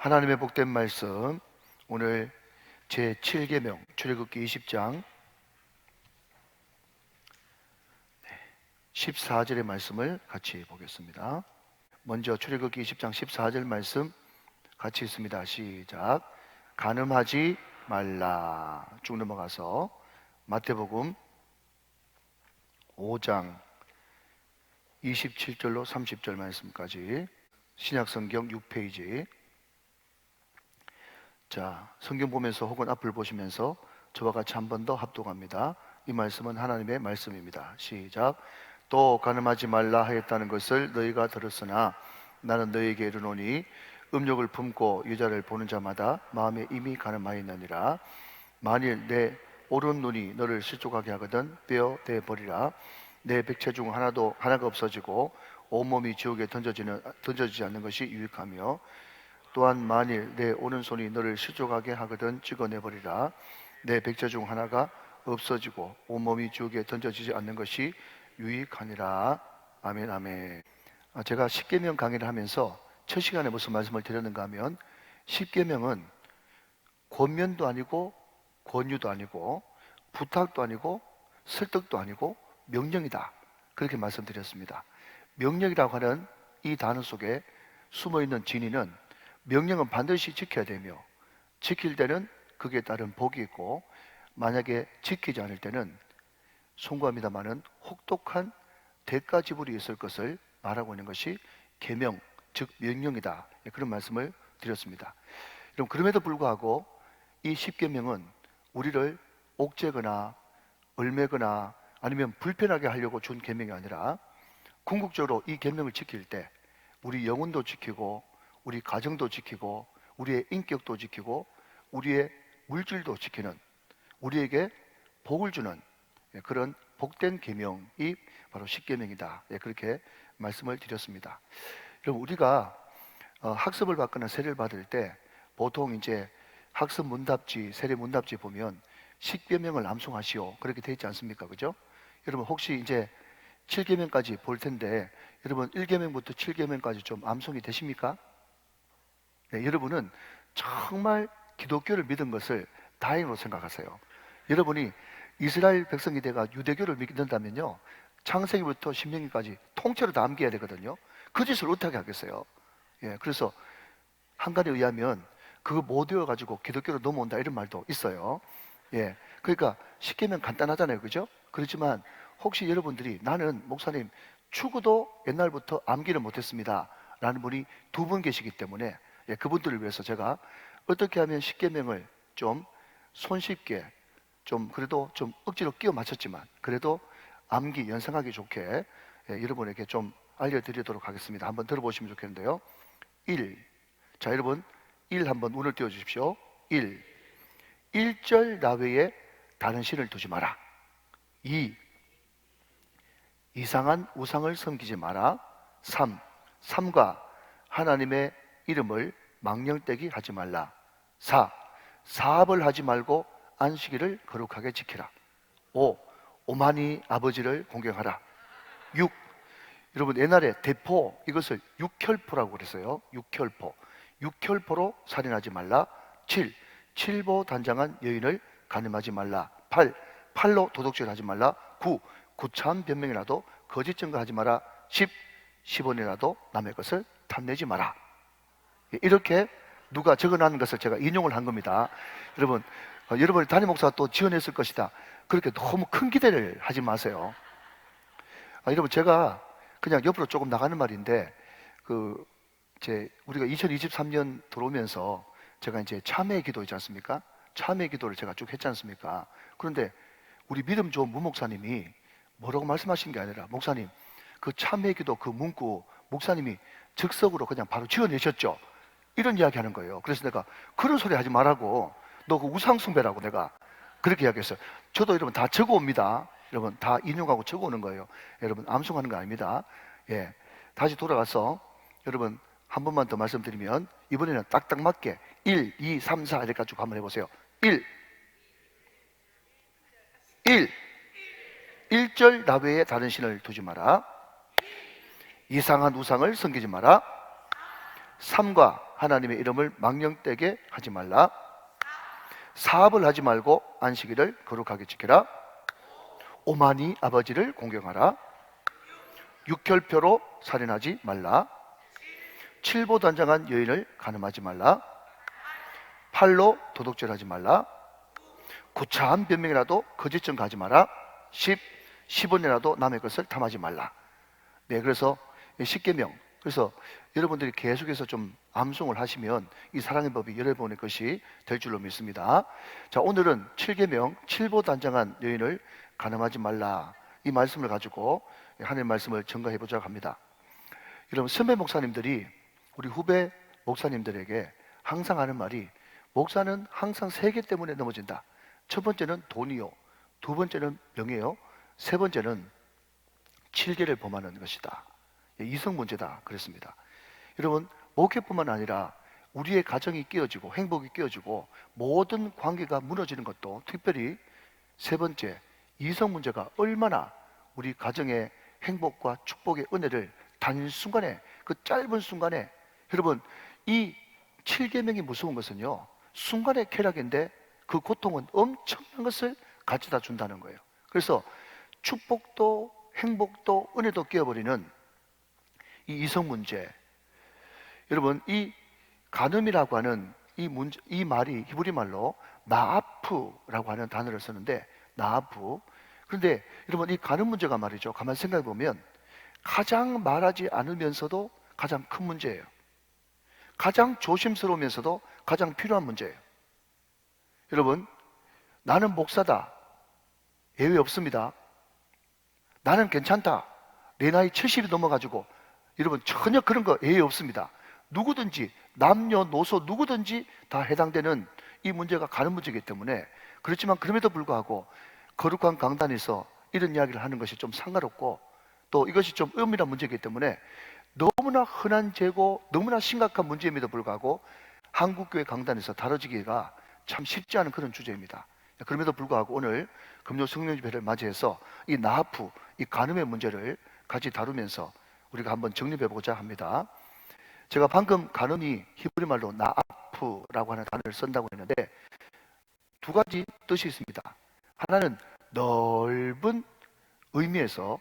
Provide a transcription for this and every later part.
하나님의 복된 말씀, 오늘 제7계명 출애굽기 20장 14절의 말씀을 같이 보겠습니다. 먼저 출애굽기 20장 14절 말씀 같이 있습니다. 시작. 간음하지 말라. 쭉 넘어가서 마태복음 5장 27절로 30절 말씀까지, 신약성경 6페이지. 자, 성경 보면서 혹은 앞을 보시면서 저와 같이 한 번 더 합독합니다. 이 말씀은 하나님의 말씀입니다. 시작. 또 간음하지 말라 하였다는 것을 너희가 들었으나 나는 너희에게 이르노니 음욕을 품고 여자를 보는 자마다 마음에 이미 간음하였느니라. 만일 내 오른 눈이 너를 실족하게 하거든 떼어 버리라. 내 백체 중 하나가 없어지고 온몸이 지옥에 던져지지 않는 것이 유익하며, 또한 만일 내 오른손이 너를 실족하게 하거든 찍어내버리라. 내 백체 중 하나가 없어지고 온몸이 지옥에 던져지지 않는 것이 유익하니라. 아멘, 아멘. 제가 십계명 강의를 하면서 첫 시간에 무슨 말씀을 드렸는가 하면, 십계명은 권면도 아니고 권유도 아니고 부탁도 아니고 설득도 아니고 명령이다, 그렇게 말씀드렸습니다. 명령이라고 하는 이 단어 속에 숨어있는 진리는, 명령은 반드시 지켜야 되며 지킬 때는 그에 따른 복이 있고, 만약에 지키지 않을 때는 송구합니다마는 혹독한 대가 지불이 있을 것을 말하고 있는 것이 계명, 즉 명령이다, 그런 말씀을 드렸습니다. 여러분, 그럼에도 불구하고 이 십계명은 우리를 옥죄거나 얼매거나 아니면 불편하게 하려고 준 계명이 아니라, 궁극적으로 이 계명을 지킬 때 우리 영혼도 지키고 우리 가정도 지키고 우리의 인격도 지키고 우리의 물질도 지키는, 우리에게 복을 주는 그런 복된 계명이 바로 십계명이다, 그렇게 말씀을 드렸습니다. 여러분, 우리가 학습을 받거나 세례를 받을 때 보통 이제 학습 문답지, 세례 문답지 보면 십계명을 암송하시오, 그렇게 되어 있지 않습니까? 그죠? 여러분, 혹시 이제 7계명까지 볼 텐데, 여러분 1계명부터 7계명까지 좀 암송이 되십니까? 네, 여러분은 정말 기독교를 믿은 것을 다행으로 생각하세요. 여러분이 이스라엘 백성이 돼가 유대교를 믿는다면요, 창세기부터 신명기까지 통째로 다 암기해야 되거든요. 그 짓을 어떻게 하겠어요? 그래서 한간에 의하면 그거 못 외워가지고 기독교로 넘어온다, 이런 말도 있어요. 그러니까 십계명 간단하잖아요, 그죠? 그렇지만 혹시 여러분들이, 나는 목사님 축구도 옛날부터 암기를 못했습니다 라는 분이 두 분 계시기 때문에, 그분들을 위해서 제가 어떻게 하면 십계명을 좀 손쉽게, 좀 그래도 좀 억지로 끼워 맞췄지만 그래도 암기 연상하기 좋게 여러분에게 좀 알려드리도록 하겠습니다. 한번 들어보시면 좋겠는데요. 1. 자, 여러분 1 한번 눈을 띄워 주십시오. 1. 1절 나외에 다른 신을 두지 마라. 2. 이상한 우상을 섬기지 마라. 3. 삼가 하나님의 이름을 망령되기 하지 말라. 4. 사업을 하지 말고 안식일을 거룩하게 지키라. 5. 오만이 아버지를 공경하라. 6. 여러분, 옛날에 대포, 이것을 육혈포라고 그랬어요. 육혈포. 육혈포로 살인하지 말라. 7. 칠보 단장한 여인을 간음하지 말라. 8. 팔로 도둑질 하지 말라. 9. 구차한 변명이라도 거짓 증거하지 마라. 10. 10원이라도 남의 것을 탐내지 마라. 이렇게 누가 적어놓은 것을 제가 인용을 한 겁니다. 여러분, 여러분이 담임 목사가 또 지어냈을 것이다, 그렇게 너무 큰 기대를 하지 마세요. 여러분, 제가 그냥 옆으로 조금 나가는 말인데, 우리가 2023년 들어오면서 제가 이제 참회 기도 있지 않습니까? 참회 기도를 제가 쭉 했지 않습니까? 그런데 우리 믿음 좋은 무목사님이 뭐라고 말씀하신 게 아니라, 목사님, 그 참회 기도 그 문구 목사님이 즉석으로 그냥 바로 지어내셨죠, 이런 이야기 하는 거예요. 그래서 내가 그런 소리 하지 말라고, 너 그 우상숭배라고 내가 그렇게 이야기했어요. 저도 여러분 다 적어옵니다. 여러분 다 인용하고 적어오는 거예요. 여러분 암송하는 거 아닙니다. 다시 돌아가서 여러분 한 번만 더 말씀드리면, 이번에는 딱딱 맞게 1, 2, 3, 4 이렇게 쭉 한번 해보세요. 1. 1절 나 외에 다른 신을 두지 마라. 이상한 우상을 섬기지 마라. 3과 하나님의 이름을 망령되게 하지 말라. 사업을 하지 말고 안식일을 거룩하게 지키라. 오만이 아버지를 공경하라. 육혈표로 살인하지 말라. 칠보단장한 여인을 간음하지 말라. 팔로 도둑질하지 말라. 구차한 변명이라도 거짓증 가지 마라. 10원이라도 남의 것을 탐하지 말라. 네, 그래서 10계명, 그래서 여러분들이 계속해서 좀 암송을 하시면 이 사랑의 법이 여러분의 것이 될 줄로 믿습니다. 자, 오늘은 7계명, 칠보단장한 여인을 간음하지 말라, 이 말씀을 가지고 하나님의 말씀을 증거해 보자고 합니다. 여러분, 선배 목사님들이 우리 후배 목사님들에게 항상 하는 말이, 목사는 항상 3개 때문에 넘어진다. 첫 번째는 돈이요, 두 번째는 명예요, 세 번째는 7계를 범하는 것이다. 이성 문제다 그랬습니다. 여러분, 목회뿐만 아니라 우리의 가정이 깨어지고 행복이 깨어지고 모든 관계가 무너지는 것도 특별히 세 번째, 이성 문제가 얼마나 우리 가정의 행복과 축복의 은혜를 단순간에, 그 짧은 순간에, 여러분, 이 7계명이 무서운 것은요, 순간의 쾌락인데 그 고통은 엄청난 것을 가져다 준다는 거예요. 그래서 축복도 행복도 은혜도 깨어버리는 이 이성 문제, 여러분, 이 간음이라고 하는 이 문제, 이 말이 히브리 말로 나아프라고 하는 단어를 쓰는데, 나아프. 그런데 여러분, 이 간음 문제가 말이죠, 가만 생각해 보면 가장 말하지 않으면서도 가장 큰 문제예요. 가장 조심스러우면서도 가장 필요한 문제예요. 여러분, 나는 목사다, 예외 없습니다. 나는 괜찮다, 내 나이 70이 넘어가지고, 여러분, 전혀 그런 거 예외 없습니다. 누구든지, 남녀노소 누구든지 다 해당되는 이 문제가 간음 문제이기 때문에. 그렇지만 그럼에도 불구하고 거룩한 강단에서 이런 이야기를 하는 것이 좀 상가롭고, 또 이것이 좀 은밀한 문제이기 때문에 너무나 흔한 죄고 너무나 심각한 문제임에도 불구하고 한국교회 강단에서 다뤄지기가 참 쉽지 않은 그런 주제입니다. 그럼에도 불구하고 오늘 금요 성령 집회를 맞이해서 이 나아프, 이 간음의 문제를 같이 다루면서 우리가 한번 정립해 보고자 합니다. 제가 방금 간음이 히브리 말로 나아프라고 하는 단어를 쓴다고 했는데 두 가지 뜻이 있습니다. 하나는 넓은 의미에서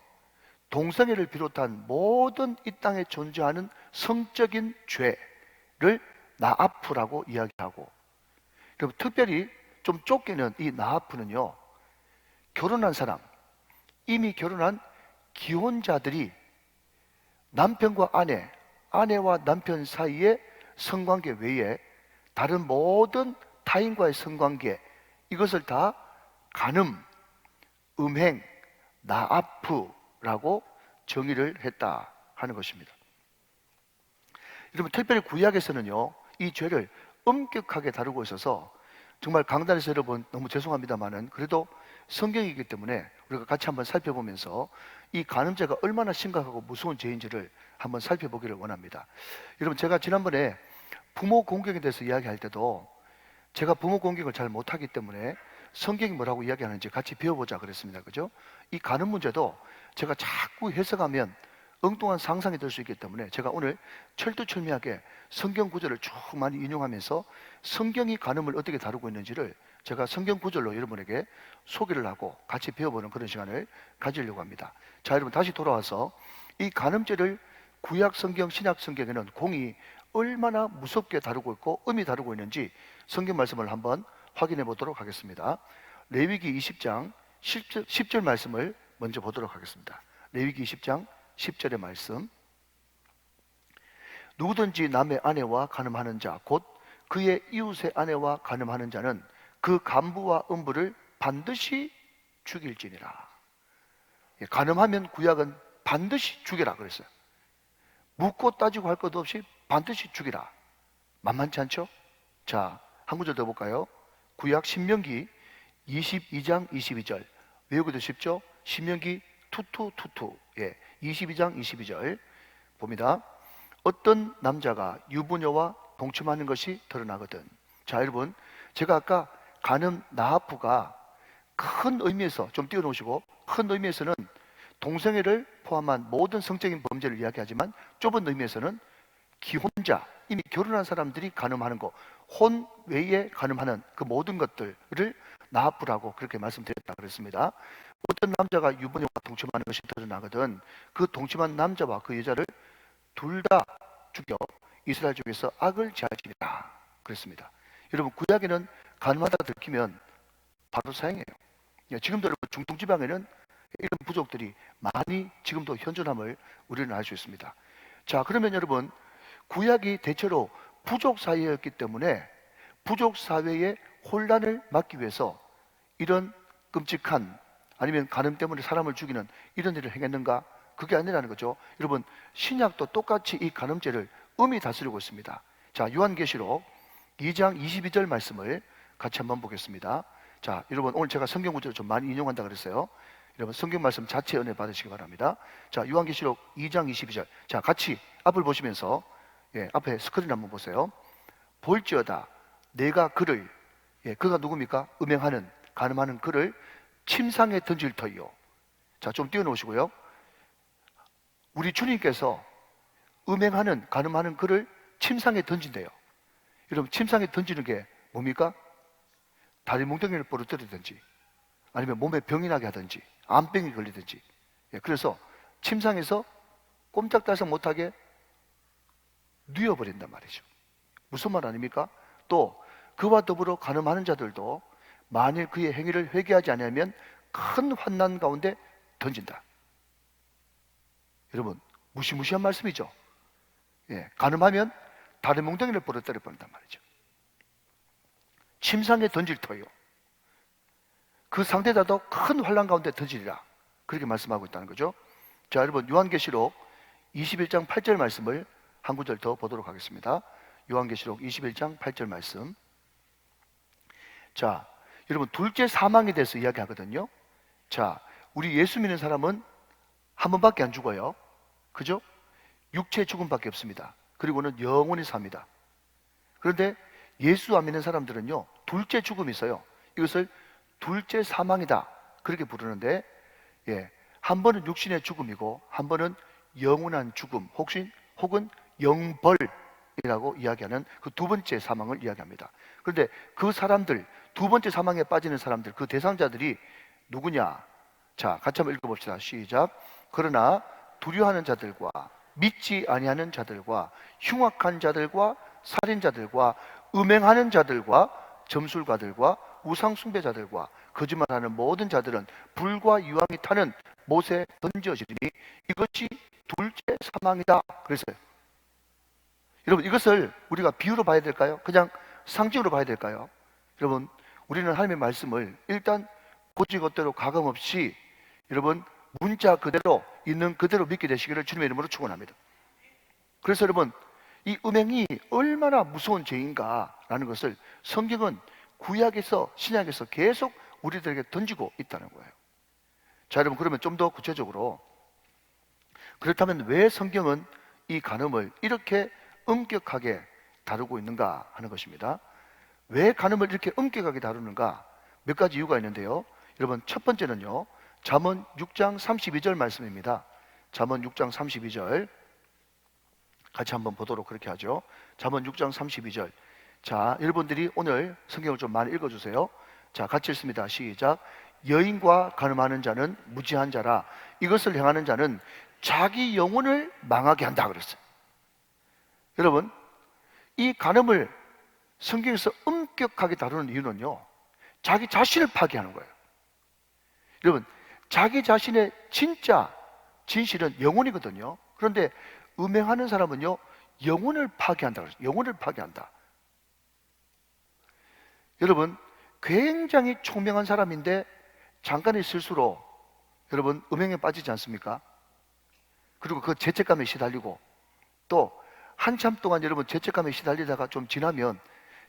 동성애를 비롯한 모든 이 땅에 존재하는 성적인 죄를 나아프라고 이야기하고, 그리고 특별히 좀 좁게는 이 나아프는요, 결혼한 사람, 이미 결혼한 기혼자들이 남편과 아내, 아내와 남편 사이의 성관계 외에 다른 모든 타인과의 성관계, 이것을 다 간음, 음행, 나아프라고 정의를 했다 하는 것입니다. 여러분, 특별히 구약에서는요, 이 죄를 엄격하게 다루고 있어서 정말 강단에서 여러분 너무 죄송합니다만은 그래도 성경이기 때문에 우리가 같이 한번 살펴보면서 이 간음죄가 얼마나 심각하고 무서운 죄인지를 한번 살펴보기를 원합니다. 여러분, 제가 지난번에 부모 공경에 대해서 이야기할 때도 제가 부모 공경을 잘 못하기 때문에 성경이 뭐라고 이야기하는지 같이 배워보자 그랬습니다. 그죠? 이 간음 문제도 제가 자꾸 해석하면 엉뚱한 상상이 될 수 있기 때문에 제가 오늘 철두철미하게 성경 구절을 쭉 많이 인용하면서 성경이 간음을 어떻게 다루고 있는지를 제가 성경 구절로 여러분에게 소개를 하고 같이 배워보는 그런 시간을 가지려고 합니다. 자, 여러분, 다시 돌아와서 이 간음죄를 구약 성경, 신약 성경에는 공이 얼마나 무섭게 다루고 있고 엄히 다루고 있는지 성경 말씀을 한번 확인해 보도록 하겠습니다. 레위기 20장 10절 말씀을 먼저 보도록 하겠습니다. 레위기 20장 10절의 말씀. 누구든지 남의 아내와 간음하는 자, 곧 그의 이웃의 아내와 간음하는 자는 그 간부와 음부를 반드시 죽일지니라. 간음하면 구약은 반드시 죽여라 그랬어요. 묻고 따지고 할 것도 없이 반드시 죽이라. 만만치 않죠? 자, 한 구절 더 볼까요? 구약 신명기 22장 22절. 외우기도 쉽죠? 신명기 투투투투. 22장 22절 봅니다. 어떤 남자가 유부녀와 동침하는 것이 드러나거든. 자, 여러분, 제가 아까 간음 나아프가 큰 의미에서 좀 띄워놓으시고, 큰 의미에서는 동성애를 포함한 모든 성적인 범죄를 이야기하지만 좁은 의미에서는 기혼자, 이미 결혼한 사람들이 간음하는 거, 혼 외에 간음하는 그 모든 것들을 나쁘라고 그렇게 말씀드렸다 그랬습니다. 어떤 남자가 유부녀와 동침하는 것이 드러나거든 그 동침한 남자와 그 여자를 둘 다 죽여 이스라엘 중에서 악을 제할지니라 그랬습니다. 여러분, 구약에는 간음하다 들키면 바로 사형이에요. 지금도 여러분 중동지방에는 이런 부족들이 많이 지금도 현존함을 우리는 알 수 있습니다. 자, 그러면 여러분, 구약이 대체로 부족 사회였기 때문에 부족 사회의 혼란을 막기 위해서 이런 끔찍한, 아니면 간음 때문에 사람을 죽이는 이런 일을 행했는가? 그게 아니라는 거죠. 여러분, 신약도 똑같이 이 간음죄를 엄히 다스리고 있습니다. 자, 요한계시록 2장 22절 말씀을 같이 한번 보겠습니다. 자, 여러분, 오늘 제가 성경 구절을 좀 많이 인용한다 그랬어요. 여러분, 성경 말씀 자체 은혜 받으시기 바랍니다. 자, 요한계시록 2장 22절. 자, 같이 앞을 보시면서 앞에 스크린 한번 보세요. 볼지어다 내가 그를, 그가 누굽니까? 음행하는, 간음하는 그를 침상에 던질 터이요. 자, 좀 띄워놓으시고요. 우리 주님께서 음행하는, 간음하는 그를 침상에 던진대요. 여러분, 침상에 던지는 게 뭡니까? 다리 뭉텅이를 부러뜨리든지, 아니면 몸에 병이 나게 하든지, 암병이 걸리든지. 그래서 침상에서 꼼짝달싹 못하게 뉘어버린단 말이죠. 무슨 말 아닙니까? 또 그와 더불어 간음하는 자들도 만일 그의 행위를 회개하지 않으면 큰 환난 가운데 던진다. 여러분, 무시무시한 말씀이죠. 간음하면 다리 뭉텅이를 부러뜨려 버린단 말이죠. 침상에 던질 터요. 그 상대자도 큰 환난 가운데 던지리라. 그렇게 말씀하고 있다는 거죠. 자, 여러분, 요한계시록 21장 8절 말씀을 한 구절 더 보도록 하겠습니다. 요한계시록 21장 8절 말씀. 자, 여러분, 둘째 사망에 대해서 이야기하거든요. 자, 우리 예수 믿는 사람은 한 번밖에 안 죽어요. 그죠? 육체의 죽음밖에 없습니다. 그리고는 영원히 삽니다. 그런데 예수 안 믿는 사람들은요, 둘째 죽음이 있어요. 이것을 둘째 사망이다 그렇게 부르는데, 한 번은 육신의 죽음이고 한 번은 영원한 죽음, 혹은 영벌이라고 이야기하는 그 두 번째 사망을 이야기합니다. 그런데 그 사람들, 두 번째 사망에 빠지는 사람들, 그 대상자들이 누구냐? 자, 같이 한번 읽어봅시다. 시작. 그러나 두려워하는 자들과 믿지 아니하는 자들과 흉악한 자들과 살인자들과 음행하는 자들과 점술가들과 우상숭배자들과 거짓말하는 모든 자들은 불과 유황이 타는 못에 던져지리니 이것이 둘째 사망이다 그랬어요. 여러분, 이것을 우리가 비유로 봐야 될까요? 그냥 상징으로 봐야 될까요? 여러분, 우리는 하나님의 말씀을 일단 고지것대로 가감없이 여러분 문자 그대로 있는 그대로 믿게 되시기를 주님의 이름으로 축원합니다. 그래서 여러분, 이 음행이 얼마나 무서운 죄인가라는 것을 성경은 구약에서 신약에서 계속 우리들에게 던지고 있다는 거예요. 자, 여러분, 그러면 좀 더 구체적으로, 그렇다면 왜 성경은 이 간음을 이렇게 엄격하게 다루고 있는가 하는 것입니다. 왜 간음을 이렇게 엄격하게 다루는가? 몇 가지 이유가 있는데요. 여러분, 첫 번째는요, 잠언 6장 32절 말씀입니다. 잠언 6장 32절 같이 한번 보도록 그렇게 하죠. 잠언 6장 32절. 자, 여러분들이 오늘 성경을 좀 많이 읽어주세요. 자, 같이 읽습니다. 시작. 여인과 간음하는 자는 무지한 자라 이것을 행하는 자는 자기 영혼을 망하게 한다 그랬어요. 여러분, 이 간음을 성경에서 엄격하게 다루는 이유는요, 자기 자신을 파괴하는 거예요. 여러분, 자기 자신의 진짜 진실은 영혼이거든요. 그런데 음행하는 사람은요, 영혼을 파괴한다 그랬어요. 영혼을 파괴한다. 여러분, 굉장히 총명한 사람인데 잠깐의 실수로 여러분 음행에 빠지지 않습니까? 그리고 그 죄책감에 시달리고, 또 한참 동안 여러분 죄책감에 시달리다가 좀 지나면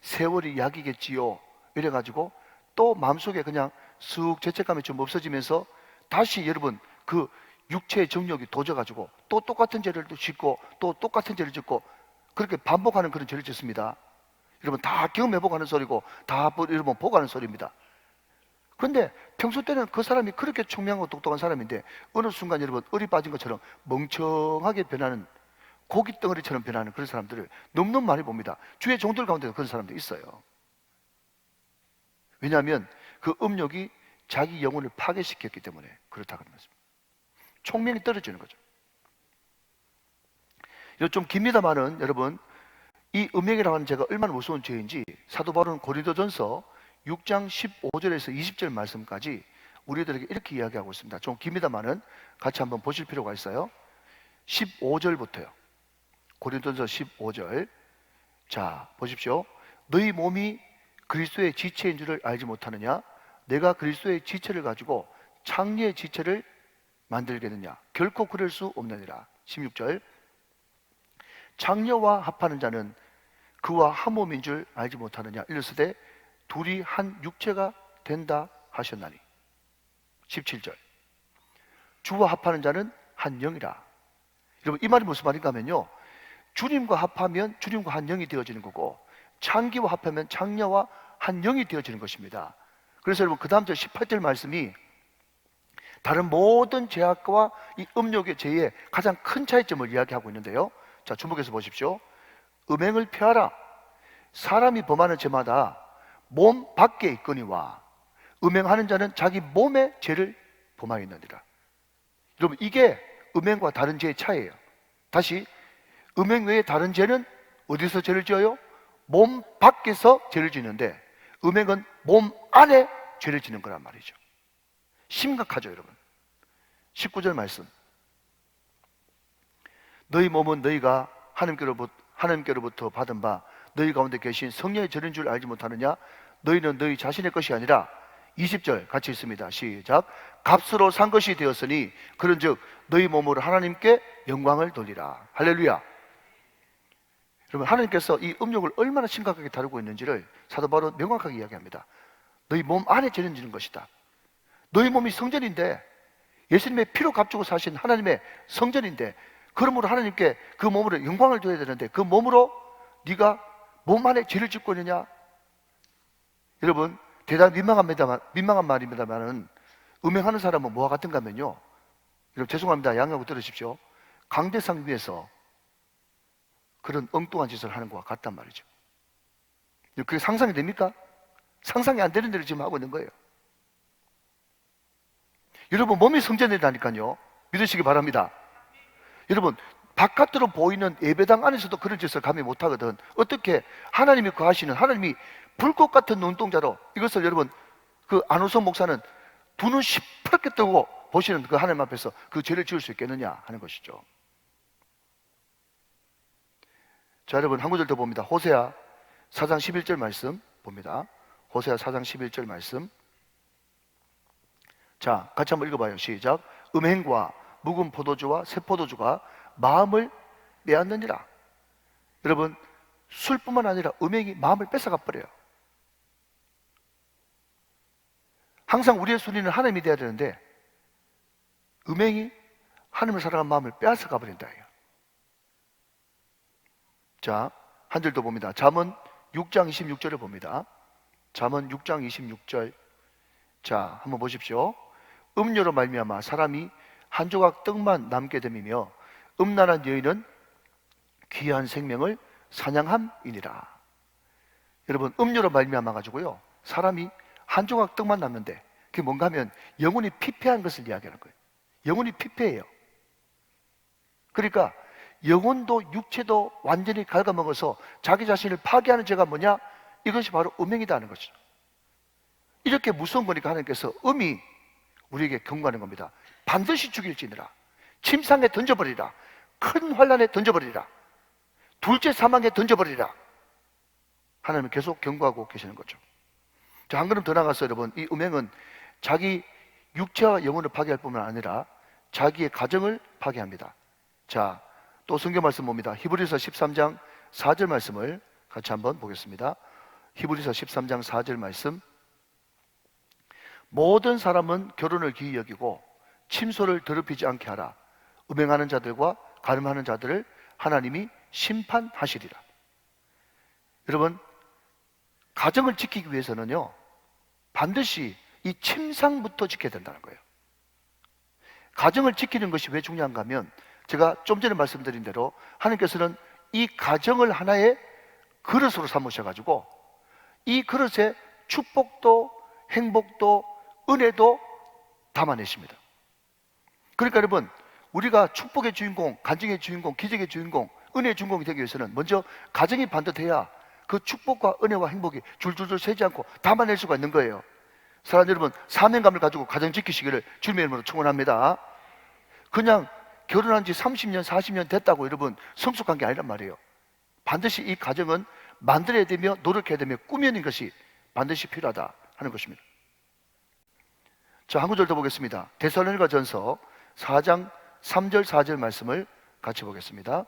세월이 약이겠지요 이래가지고 또 마음속에 그냥 쑥 죄책감이 좀 없어지면서 다시 여러분 그 육체의 정욕이 도져가지고 또 똑같은 죄를 또 짓고 또 똑같은 죄를 짓고 그렇게 반복하는 그런 죄를 짓습니다. 여러분, 다 경험해보고 소리고 다 여러분 보고 하는 소리입니다. 그런데 평소 때는 그 사람이 그렇게 총명하고 똑똑한 사람인데 어느 순간 여러분 을이 빠진 것처럼 멍청하게 변하는 고깃 덩어리처럼 변하는 그런 사람들을 너무너무 많이 봅니다. 주의 종들 가운데도 그런 사람들이 있어요. 왜냐하면 그 음욕이 자기 영혼을 파괴시켰기 때문에 그렇다고 합니다. 총명이 떨어지는 거죠. 이거 좀 깁니다만은 여러분, 이 음욕이라고 하는 죄가 얼마나 무서운 죄인지 사도 바울은 고린도전서 6장 15절에서 20절 말씀까지 우리들에게 이렇게 이야기하고 있습니다. 좀 깁니다만은 같이 한번 보실 필요가 있어요. 15절부터요. 고린도전서 15절. 자, 보십시오. 너희 몸이 그리스도의 지체인 줄을 알지 못하느냐? 내가 그리스도의 지체를 가지고 창녀의 지체를 만들겠느냐? 결코 그럴 수 없느니라. 16절. 창녀와 합하는 자는 그와 한 몸인 줄 알지 못하느냐? 이르시되 둘이 한 육체가 된다 하셨나니. 17절. 주와 합하는 자는 한 영이라. 여러분, 이 말이 무슨 말인가 하면요, 주님과 합하면 주님과 한 영이 되어지는 거고, 창기와 합하면 창녀와 한 영이 되어지는 것입니다. 그래서 여러분, 그 다음 절 18절 말씀이 다른 모든 죄악과 이 음욕의 죄의 가장 큰 차이점을 이야기하고 있는데요. 자, 주목해서 보십시오. 음행을 피하라. 사람이 범하는 죄마다 몸 밖에 있거니와 음행하는 자는 자기 몸의 죄를 범하였느니라. 여러분, 이게 음행과 다른 죄의 차이예요. 다시, 음행 외에 다른 죄는 어디서 죄를 지어요? 몸 밖에서 죄를 짓는데 음행은 몸 안에 죄를 짓는 거란 말이죠. 심각하죠, 여러분. 19절 말씀. 너희 몸은 너희가 하나님께로부터 받은 바 너희 가운데 계신 성령의 전인 줄 알지 못하느냐? 너희는 너희 자신의 것이 아니라 20절 같이 있습니다. 시작. 값으로 산 것이 되었으니 그런즉 너희 몸으로 하나님께 영광을 돌리라. 할렐루야. 여러분, 하나님께서 이 음욕을 얼마나 심각하게 다루고 있는지를 사도 바울은 명확하게 이야기합니다. 너희 몸 안에 죄는 지는 것이다. 너희 몸이 성전인데, 예수님의 피로 값주고 사신 하나님의 성전인데, 그러므로 하나님께 그 몸으로 영광을 줘야 되는데 그 몸으로 네가 몸 안에 죄를 짓고 있느냐? 여러분, 대단히 민망한 말입니다만은 음행하는 사람은 뭐와 같은가 하면요, 여러분 죄송합니다, 양해하고 들으십시오. 강대상 위에서 그런 엉뚱한 짓을 하는 것과 같단 말이죠. 그게 상상이 됩니까? 상상이 안 되는 일을 지금 하고 있는 거예요. 여러분, 몸이 성전이라니까요. 믿으시기 바랍니다. 여러분, 바깥으로 보이는 예배당 안에서도 그런 짓을 감히 못하거든. 어떻게 하나님이 거하시는, 하나님이 불꽃 같은 눈동자로, 이것을 여러분, 그 안호성 목사는 두 눈 시퍼렇게 뜨고 보시는 그 하나님 앞에서 그 죄를 지을 수 있겠느냐 하는 것이죠. 자, 여러분, 한 구절 더 봅니다. 호세아 4장 11절 말씀 봅니다. 호세아 4장 11절 말씀. 자, 같이 한번 읽어봐요. 시작. 음행과 묵은 포도주와 새 포도주가 마음을 빼앗느니라. 여러분, 술뿐만 아니라 음행이 마음을 뺏어가 버려요. 항상 우리의 순위는 하나님이 돼야 되는데 음행이 하나님을 사랑하는 마음을 빼앗아가 버린다. 자, 한 절 더 봅니다. 잠언 6장 26절을 봅니다. 잠언 6장 26절. 자, 한번 보십시오. 음료로 말미암아 사람이 한 조각 떡만 남게 됨이며 음란한 여인은 귀한 생명을 사냥함이니라. 여러분, 음료로 말미암아 가지고요, 사람이 한 조각 떡만 남는데 그게 뭔가 하면 영혼이 피폐한 것을 이야기하는 거예요. 영혼이 피폐해요. 그러니까 영혼도 육체도 완전히 갉아먹어서 자기 자신을 파괴하는 죄가 뭐냐? 이것이 바로 음행이다 하는 것이죠. 이렇게 무서운 거니까 하나님께서 음이 우리에게 경고하는 겁니다. 반드시 죽일지니라. 침상에 던져버리라. 큰 환란에 던져버리라. 둘째 사망에 던져버리라. 하나님은 계속 경고하고 계시는 거죠. 자, 한 걸음 더 나가서 여러분, 이 음행은 자기 육체와 영혼을 파괴할 뿐만 아니라 자기의 가정을 파괴합니다. 자, 또 성경 말씀 봅니다. 히브리서 13장 4절 말씀을 같이 한번 보겠습니다. 히브리서 13장 4절 말씀. 모든 사람은 결혼을 기이 여기고 침소를 더럽히지 않게 하라. 음행하는 자들과 간음하는 자들을 하나님이 심판하시리라. 여러분, 가정을 지키기 위해서는요, 반드시 이 침상부터 지켜야 된다는 거예요. 가정을 지키는 것이 왜 중요한가 하면 제가 좀 전에 말씀드린 대로 하나님께서는 이 가정을 하나의 그릇으로 삼으셔가지고 이 그릇에 축복도 행복도 은혜도 담아내십니다. 그러니까 여러분, 우리가 축복의 주인공, 간증의 주인공, 기적의 주인공, 은혜의 주인공이 되기 위해서는 먼저 가정이 반듯해야 그 축복과 은혜와 행복이 줄줄줄 새지 않고 담아낼 수가 있는 거예요. 사랑하는 여러분, 사명감을 가지고 가정 지키시기를 주님의 이름으로 축원합니다. 그냥 결혼한 지 30년, 40년 됐다고 여러분 성숙한 게 아니란 말이에요. 반드시 이 가정은 만들어야 되며 노력해야 되며 꾸며낸 것이 반드시 필요하다 하는 것입니다. 자, 한 구절 더 보겠습니다. 데살로니가전서 4장 3절 4절 말씀을 같이 보겠습니다.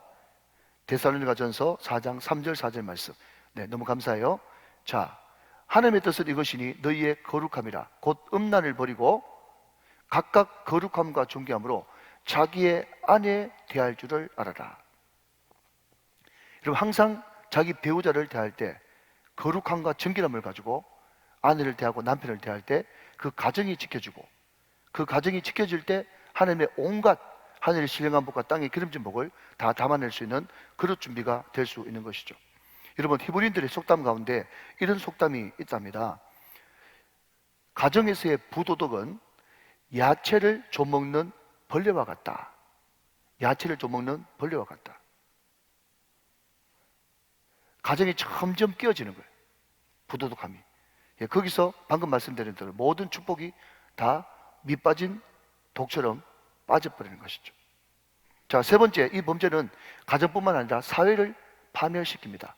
데살로니가전서 4장 3절 4절 말씀. 네, 너무 감사해요. 자, 하나님의 뜻은 이것이니 너희의 거룩함이라 곧 음란을 버리고 각각 거룩함과 존귀함으로 자기의 아내 대할 줄을 알아라. 여러분, 항상 자기 배우자를 대할 때 거룩함과 정결함을 가지고 아내를 대하고 남편을 대할 때 그 가정이 지켜지고 그 가정이 지켜질 때 하나님의 온갖 하늘의 신령한 복과 땅의 기름진 복을 다 담아낼 수 있는 그릇 준비가 될 수 있는 것이죠. 여러분, 히브리인들의 속담 가운데 이런 속담이 있답니다. 가정에서의 부도덕은 야채를 좀먹는 벌레와 같다. 야채를 좀먹는 벌레와 같다. 가정이 점점 끼어지는 거예요. 부도덕함이. 예, 거기서 방금 말씀드린 대로 모든 축복이 다 밑빠진 독처럼 빠져버리는 것이죠. 자, 세 번째, 이 범죄는 가정뿐만 아니라 사회를 파멸시킵니다.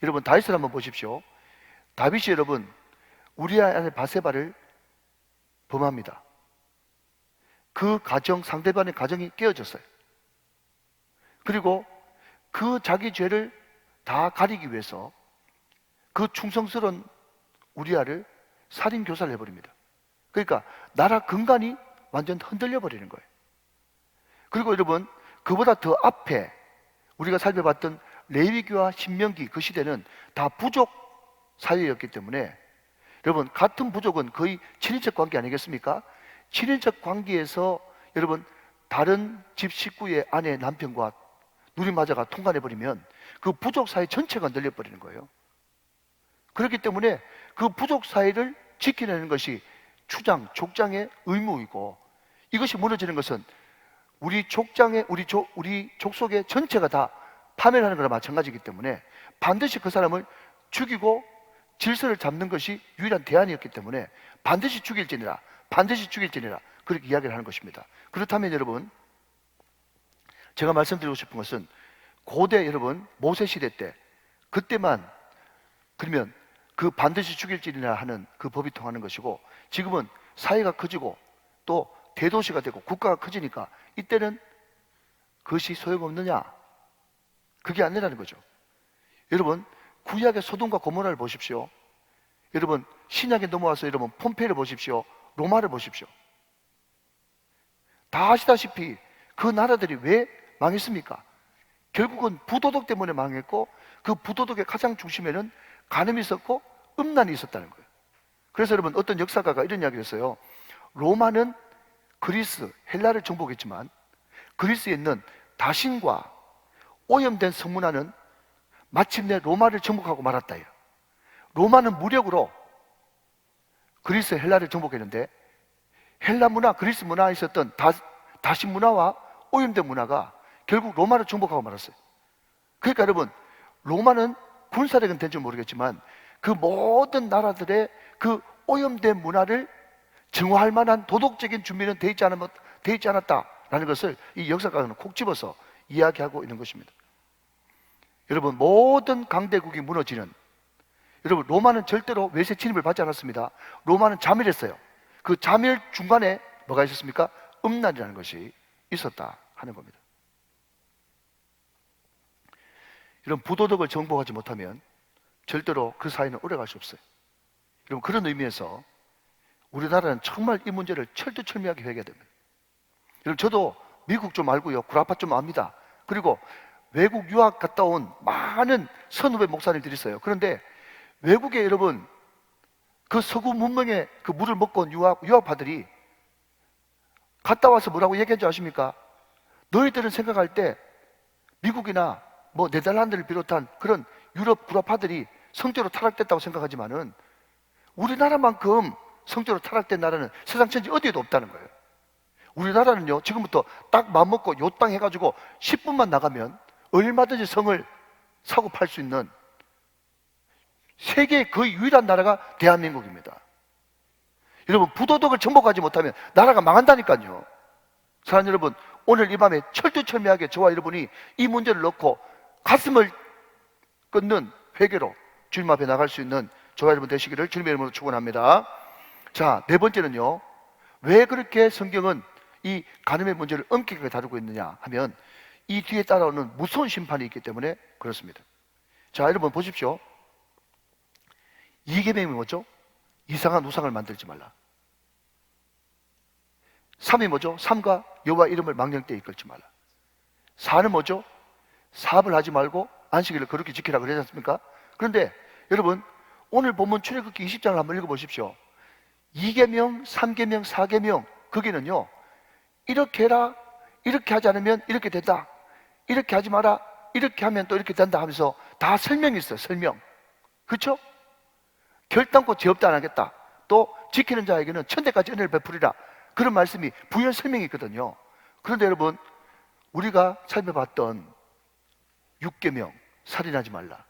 여러분, 다윗을 한번 보십시오. 다윗이 여러분 우리아 아내 바세바를 범합니다. 그 가정, 상대방의 가정이 깨어졌어요. 그리고 그 자기 죄를 다 가리기 위해서 그 충성스러운 우리아를 살인 교사를 해버립니다. 그러니까 나라 근간이 완전 흔들려 버리는 거예요. 그리고 여러분, 그보다 더 앞에 우리가 살펴봤던 레위기와 신명기, 그 시대는 다 부족 사회였기 때문에 여러분, 같은 부족은 거의 친인척 관계 아니겠습니까? 친인척 관계에서 여러분 다른 집 식구의 아내, 남편과 누리마자가 통관해버리면 그 부족 사회 전체가 흔들려버리는 거예요. 그렇기 때문에 그 부족 사회를 지켜내는 것이 추장, 족장의 의무이고, 이것이 무너지는 것은 우리 족장의 우리 족속의 전체가 다 파멸하는 거나 마찬가지이기 때문에 반드시 그 사람을 죽이고 질서를 잡는 것이 유일한 대안이었기 때문에 반드시 죽일지니라, 반드시 죽일지니라, 그렇게 이야기를 하는 것입니다. 그렇다면 여러분, 제가 말씀드리고 싶은 것은 고대 여러분 모세 시대 때 그때만 그러면 그 반드시 죽일지니라 하는 그 법이 통하는 것이고, 지금은 사회가 커지고 또 대도시가 되고 국가가 커지니까 이때는 그것이 소용없느냐? 그게 아니라는 거죠. 여러분, 구약의 소돔과 고모라를 보십시오. 여러분, 신약에 넘어와서 여러분 폼페이를 보십시오. 로마를 보십시오. 다 아시다시피 그 나라들이 왜 망했습니까? 결국은 부도덕 때문에 망했고, 그 부도덕의 가장 중심에는 간음이 있었고 음란이 있었다는 거예요. 그래서 여러분, 어떤 역사가가 이런 이야기를 했어요. 로마는 그리스, 헬라를 정복했지만 그리스에 있는 다신과 오염된 성문화는 마침내 로마를 정복하고 말았다. 로마는 무력으로 그리스, 헬라를 정복했는데 헬라 문화, 그리스 문화에 있었던 다신 문화와 오염된 문화가 결국 로마를 정복하고 말았어요. 그러니까 여러분, 로마는 군사력은 된지 모르겠지만 그 모든 나라들의 그 오염된 문화를 정화할 만한 도덕적인 준비는 돼 있지 않았다라는 것을 이 역사가는 콕 집어서 이야기하고 있는 것입니다. 여러분, 모든 강대국이 무너지는, 여러분, 로마는 절대로 외세 침입을 받지 않았습니다. 로마는 자멸했어요. 그 자멸 중간에 뭐가 있었습니까? 음란이라는 것이 있었다 하는 겁니다. 이런 부도덕을 정복하지 못하면 절대로 그 사회는 오래갈 수 없어요. 여러분, 그런 의미에서 우리나라는 정말 이 문제를 철두철미하게 해결해야 됩니다. 여러분, 저도 미국 좀 알고요, 구라파 좀 압니다. 그리고 외국 유학 갔다 온 많은 선후배 목사님들이 있어요. 그런데 외국에 여러분 그 서구 문명의 그 물을 먹고 온 유학파들이 갔다 와서 뭐라고 얘기한 줄 아십니까? 너희들은 생각할 때 미국이나 뭐 네덜란드를 비롯한 그런 유럽 구라파들이 성적으로 타락됐다고 생각하지만은 우리나라만큼 성적으로 타락된 나라는 세상 천지 어디에도 없다는 거예요. 우리나라는요, 지금부터 딱 맘먹고 요땅 해가지고 10분만 나가면 얼마든지 성을 사고 팔 수 있는 세계의 거의 유일한 나라가 대한민국입니다. 여러분, 부도덕을 정복하지 못하면 나라가 망한다니까요. 사랑하는 여러분, 오늘 이 밤에 철두철미하게 저와 여러분이 이 문제를 놓고 가슴을 끊는 회개로 주님 앞에 나갈 수 있는 저와 여러분 되시기를 주님의 이름으로 축원합니다. 자, 네 번째는요, 왜 그렇게 성경은 이 간음의 문제를 엄격하게 다루고 있느냐 하면 이 뒤에 따라오는 무서운 심판이 있기 때문에 그렇습니다. 자, 여러분 보십시오. 이계명이 뭐죠? 이상한 우상을 만들지 말라. 3이 뭐죠? 3과 여호와 이름을 망령되이 이끌지 말라. 4는 뭐죠? 사업을 하지 말고 안식일을 거룩히 지키라 그러지 않습니까? 그런데 여러분, 오늘 본문 출애굽기 20장을 한번 읽어보십시오. 2계명, 3계명, 4계명 거기는요, 이렇게 해라, 이렇게 하지 않으면 이렇게 된다, 이렇게 하지 마라, 이렇게 하면 또 이렇게 된다 하면서 다 설명이 있어요. 설명. 그렇죠? 결단코 죄 없다 안 하겠다, 또 지키는 자에게는 천대까지 은혜를 베풀이라, 그런 말씀이 부연 설명이 있거든요. 그런데 여러분, 우리가 살펴봤던 6계명 살인하지 말라,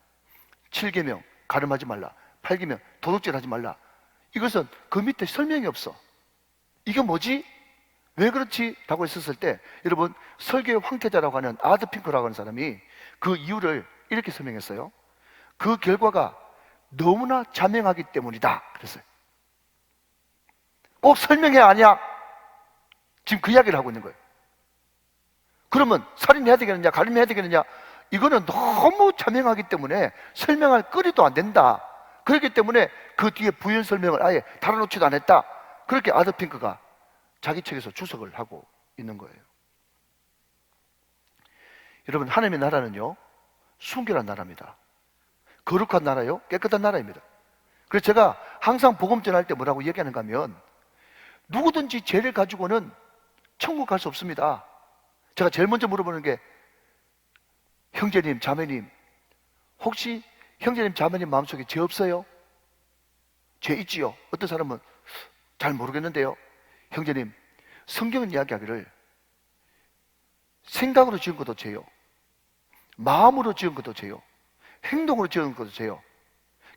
7계명 가늠하지 말라, 8계명 도둑질 하지 말라, 이것은 그 밑에 설명이 없어. 이게 뭐지? 왜 그렇지? 라고 했었을 때 여러분, 설교의 황태자라고 하는 아드핑크라고 하는 사람이 그 이유를 이렇게 설명했어요. 그 결과가 너무나 자명하기 때문이다 그랬어요. 꼭 설명해야 하냐? 지금 그 이야기를 하고 있는 거예요. 그러면 살인해야 되겠느냐, 가늠해야 되겠느냐? 이거는 너무 자명하기 때문에 설명할 거리도 안 된다. 그렇기 때문에 그 뒤에 부연 설명을 아예 달아놓지도 않았다. 그렇게 아드핑크가 자기 책에서 주석을 하고 있는 거예요. 여러분, 하나님의 나라는요, 순결한 나라입니다. 거룩한 나라요, 깨끗한 나라입니다. 그래서 제가 항상 복음 전할 때 뭐라고 얘기하는가 하면, 누구든지 죄를 가지고는 천국 갈 수 없습니다. 제가 제일 먼저 물어보는 게, 형제님, 자매님, 혹시 형제님, 자매님 마음속에 죄 없어요? 죄 있지요? 어떤 사람은 잘 모르겠는데요. 형제님, 성경은 이야기하기를 생각으로 지은 것도 죄요, 마음으로 지은 것도 죄요, 행동으로 지은 것도 죄요,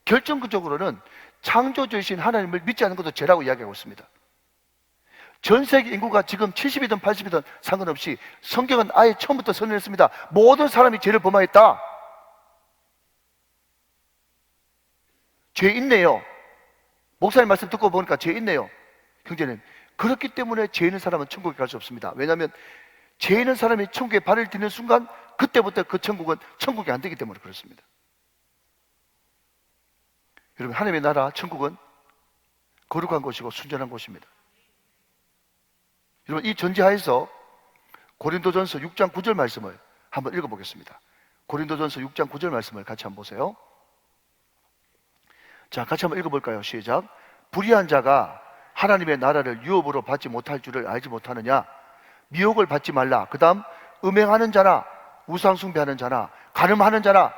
결정적으로는 창조주이신 하나님을 믿지 않는 것도 죄라고 이야기하고 있습니다. 전 세계 인구가 지금 70이든 80이든 상관없이 성경은 아예 처음부터 선언했습니다. 모든 사람이 죄를 범하였다. 죄 있네요. 목사님 말씀 듣고 보니까 죄 있네요. 형제님, 그렇기 때문에 죄 있는 사람은 천국에 갈 수 없습니다. 왜냐하면 죄 있는 사람이 천국에 발을 디는 순간 그때부터 그 천국은 천국이 안 되기 때문에 그렇습니다. 여러분, 하나님의 나라 천국은 거룩한 곳이고 순전한 곳입니다. 여러분, 이 전제하에서 고린도전서 6장 9절 말씀을 한번 읽어보겠습니다. 고린도전서 6장 9절 말씀을 같이 한번 보세요. 자, 같이 한번 읽어볼까요? 시작. 불의한 자가 하나님의 나라를 유업으로 받지 못할 줄을 알지 못하느냐? 미혹을 받지 말라. 그 다음, 음행하는 자나 우상숭배하는 자나 간음하는 자나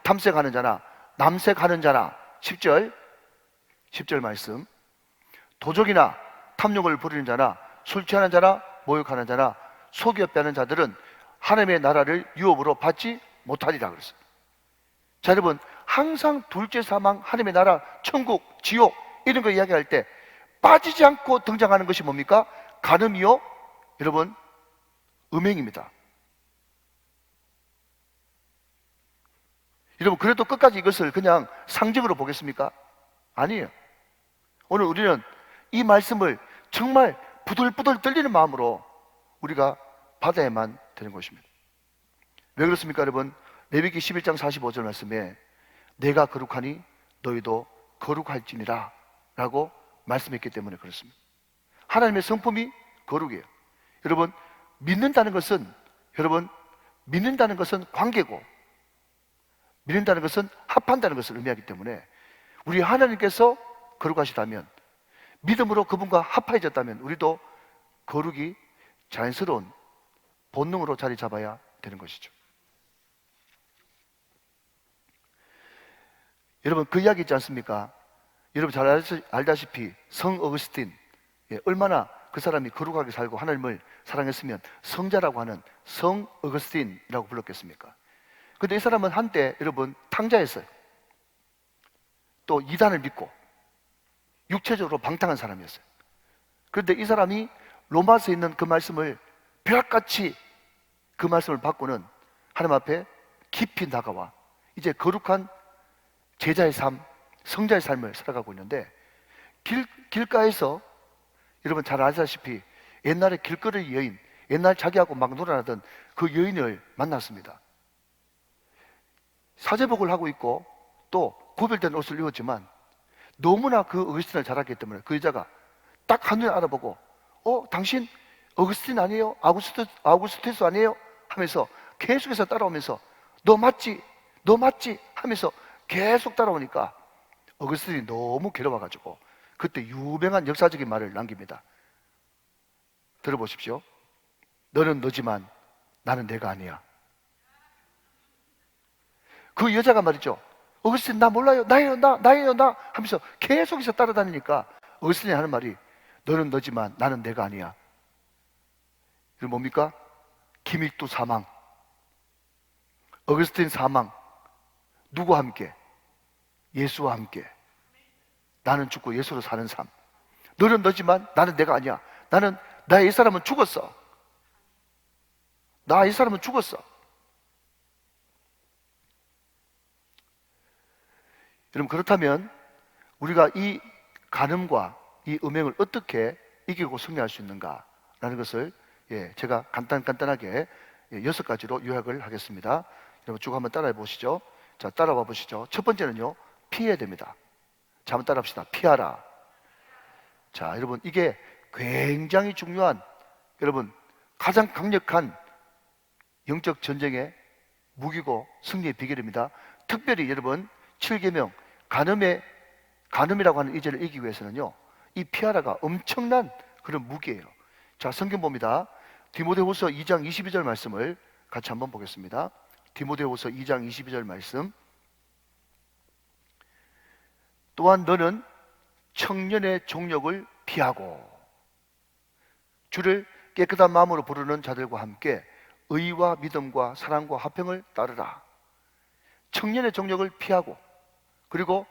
탐색하는 자나 남색하는 자나 10절 말씀, 도적이나 탐욕을 부리는 자나 술 취하는 자나 모욕하는 자나 소기업하는 자들은 하나님의 나라를 유업으로 받지 못하리라 그랬어요. 자, 여러분, 항상 둘째 사망, 하나님의 나라, 천국, 지옥 이런 거 이야기할 때 빠지지 않고 등장하는 것이 뭡니까? 간음이요, 여러분, 음행입니다. 여러분, 그래도 끝까지 이것을 그냥 상징으로 보겠습니까? 아니에요. 오늘 우리는 이 말씀을 정말 부들부들 떨리는 마음으로 우리가 받아야만 되는 것입니다. 왜 그렇습니까, 여러분? 레위기 11장 45절 말씀에 내가 거룩하니 너희도 거룩할지니라 라고 말씀했기 때문에 그렇습니다. 하나님의 성품이 거룩이에요. 여러분, 믿는다는 것은 관계고, 믿는다는 것은 합한다는 것을 의미하기 때문에 우리 하나님께서 거룩하시다면, 믿음으로 그분과 합해졌다면 우리도 거룩이 자연스러운 본능으로 자리 잡아야 되는 것이죠. 여러분, 그 이야기 있지 않습니까? 여러분 잘 알다시피 성 어거스틴, 얼마나 그 사람이 거룩하게 살고 하나님을 사랑했으면 성자라고 하는 성 어거스틴이라고 불렀겠습니까? 근데 이 사람은 한때 여러분 탕자였어요. 또 이단을 믿고 육체적으로 방탕한 사람이었어요. 그런데 이 사람이 로마서에 있는 그 말씀을 벼락같이 그 말씀을 받고는 하나님 앞에 깊이 나가와 이제 거룩한 제자의 삶, 성자의 삶을 살아가고 있는데, 길가에서 여러분 잘 아시다시피 옛날에 길거리 여인, 옛날 자기하고 막 놀아나던 그 여인을 만났습니다. 사제복을 하고 있고 또 구별된 옷을 입었지만 너무나 그 어거스틴을 잘 알기 때문에 그 여자가 딱 한눈에 알아보고 당신 어거스틴 아니에요? 아우구스티스 아니에요? 하면서 계속해서 따라오면서 너 맞지? 너 맞지? 하면서 계속 따라오니까 어거스틴이 너무 괴로워가지고 그때 유명한 역사적인 말을 남깁니다. 들어보십시오. 너는 너지만 나는 내가 아니야. 그 여자가 말이죠, 어거스틴 나 몰라요, 나예요 나 하면서 계속해서 따라다니니까 어거스틴이 하는 말이 너는 너지만 나는 내가 아니야. 이게 뭡니까? 김익두 사망, 어거스틴 사망. 누구와 함께? 예수와 함께. 나는 죽고 예수로 사는 삶. 너는 너지만 나는 내가 아니야. 나 이 사람은 죽었어. 나 이 사람은 죽었어. 여러분, 그렇다면 우리가 이 간음과 이 음행을 어떻게 이기고 승리할 수 있는가라는 것을 제가 간단하게 6가지로 요약을 하겠습니다. 여러분 쭉 한번 따라해 보시죠. 자, 따라와 보시죠. 첫 번째는요, 피해야 됩니다. 자, 한번 따라 합시다. 피하라. 자, 여러분 이게 굉장히 중요한, 여러분 가장 강력한 영적 전쟁의 무기고 승리의 비결입니다. 특별히 여러분 7계명 간음이라고 하는 이죄를 이기기 위해서는요, 이 피하라가 엄청난 그런 무기예요. 자, 성경 봅니다. 디모데후서 2장 22절 말씀을 같이 한번 보겠습니다. 디모데후서 2장 22절 말씀. 또한 너는 청년의 종력을 피하고 주를 깨끗한 마음으로 부르는 자들과 함께 의와 믿음과 사랑과 화평을 따르라. 청년의 종력을 피하고 그리고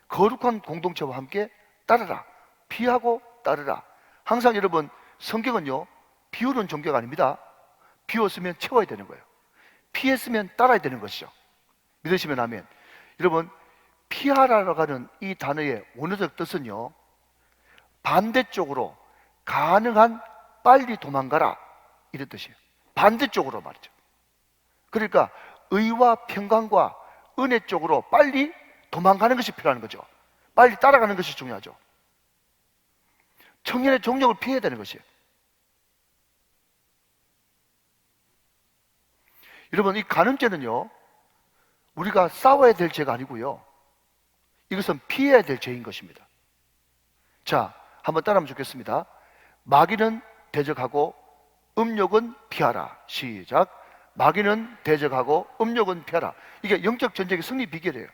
거룩한 공동체와 함께 따르라. 피하고 따르라. 항상 여러분 성경은요, 비우는 종교가 아닙니다. 비웠으면 채워야 되는 거예요. 피했으면 따라야 되는 것이죠. 믿으시면 아멘. 여러분, 피하라라고 하는 이 단어의 원어적 뜻은요, 반대쪽으로 가능한 빨리 도망가라, 이런 뜻이에요. 반대쪽으로 말이죠. 그러니까 의와 평강과 은혜 쪽으로 빨리 도망가는 것이 필요한 거죠. 빨리 따라가는 것이 중요하죠. 청년의 종력을 피해야 되는 것이에요. 여러분, 이 간음죄는요, 우리가 싸워야 될 죄가 아니고요, 이것은 피해야 될 죄인 것입니다. 자, 한번 따라하면 좋겠습니다. 마귀는 대적하고 음욕은 피하라. 시작. 마귀는 대적하고 음욕은 피하라. 이게 영적 전쟁의 승리 비결이에요.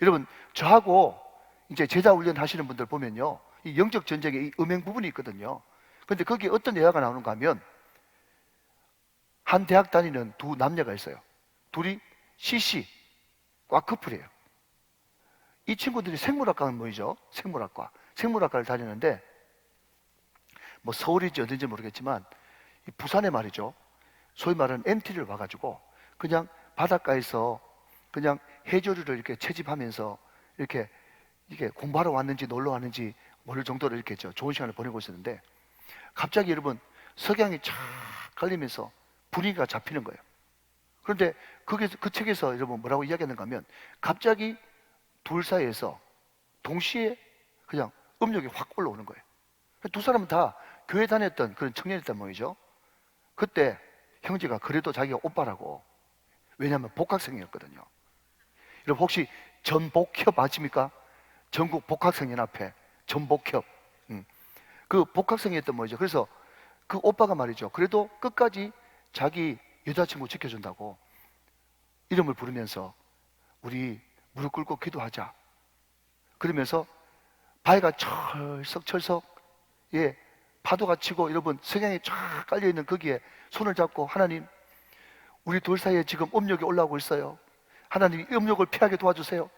여러분, 저하고 이제 제자 훈련 하시는 분들 보면요, 이 영적 전쟁에 이 음행 부분이 있거든요. 근데 거기에 어떤 예화가 나오는가 하면, 한 대학 다니는 두 남녀가 있어요. 둘이 CC과 커플이에요. 이 친구들이 생물학과는 뭐죠? 생물학과를 다니는데, 뭐 서울이지 어딘지 모르겠지만 이 부산에 말이죠, 소위 말하는 MT를 와가지고 그냥 바닷가에서 그냥 해조류를 이렇게 채집하면서 이렇게 공부하러 왔는지 놀러 왔는지 모를 정도로 이렇게 좋은 시간을 보내고 있었는데, 갑자기 여러분 석양이 쫙 걸리면서 분위기가 잡히는 거예요. 그런데 그 책에서 여러분 뭐라고 이야기하는가 하면, 갑자기 둘 사이에서 동시에 그냥 음욕이 확 올라오는 거예요. 두 사람은 다 교회 다녔던 그런 청년이었단 말이죠. 그때 형제가 그래도 자기가 오빠라고, 왜냐하면 복학생이었거든요. 여러분 혹시 전복협 아십니까? 전국 복학생연합회 전복협. 그 복학생이었던 말이죠. 그래서 그 오빠가 말이죠, 그래도 끝까지 자기 여자친구 지켜준다고 이름을 부르면서 우리 무릎 꿇고 기도하자. 그러면서 바위가 철썩철썩 파도가 치고 여러분 석양이 쫙 깔려있는 거기에 손을 잡고 하나님, 우리 둘 사이에 지금 음욕이 올라오고 있어요. 하나님, 이 음욕을 피하게 도와주세요.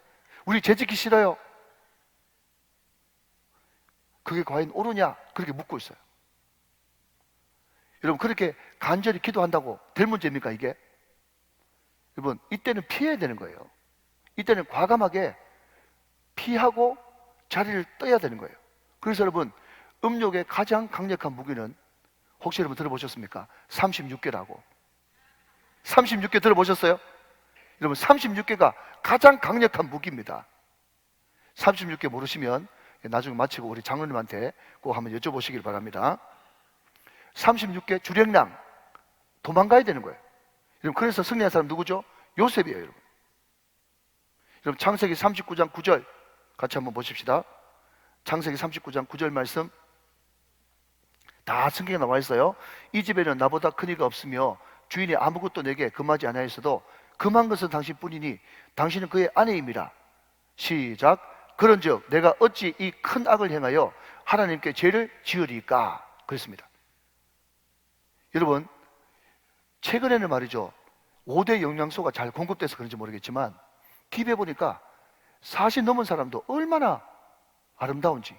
우리 죄짓기 싫어요. 그게 과연 옳으냐? 그렇게 묻고 있어요. 여러분, 그렇게 간절히 기도한다고 될 문제입니까 이게? 여러분, 이때는 피해야 되는 거예요. 이때는 과감하게 피하고 자리를 떠야 되는 거예요. 그래서 여러분, 음욕의 가장 강력한 무기는 혹시 여러분 들어보셨습니까? 36개라고. 36개 들어보셨어요? 여러분, 36개가 가장 강력한 무기입니다. 36개 모르시면 나중에 마치고 우리 장로님한테 꼭 한번 여쭤보시길 바랍니다. 36개 주력량, 도망가야 되는 거예요. 여러분, 그래서 승리한 사람 누구죠? 요셉이에요. 여러분, 창세기 39장 9절 같이 한번 보십시다. 창세기 39장 9절 말씀 다 성경에 나와 있어요. 이 집에는 나보다 큰 이가 없으며 주인이 아무것도 내게 금하지 아니하였어도 금한 것은 당신뿐이니 당신은 그의 아내임이라. 시작. 그런즉 내가 어찌 이 큰 악을 행하여 하나님께 죄를 지으리까? 그랬습니다. 여러분, 최근에는 말이죠, 5대 영양소가 잘 공급돼서 그런지 모르겠지만 TV에 보니까 40 넘은 사람도 얼마나 아름다운지.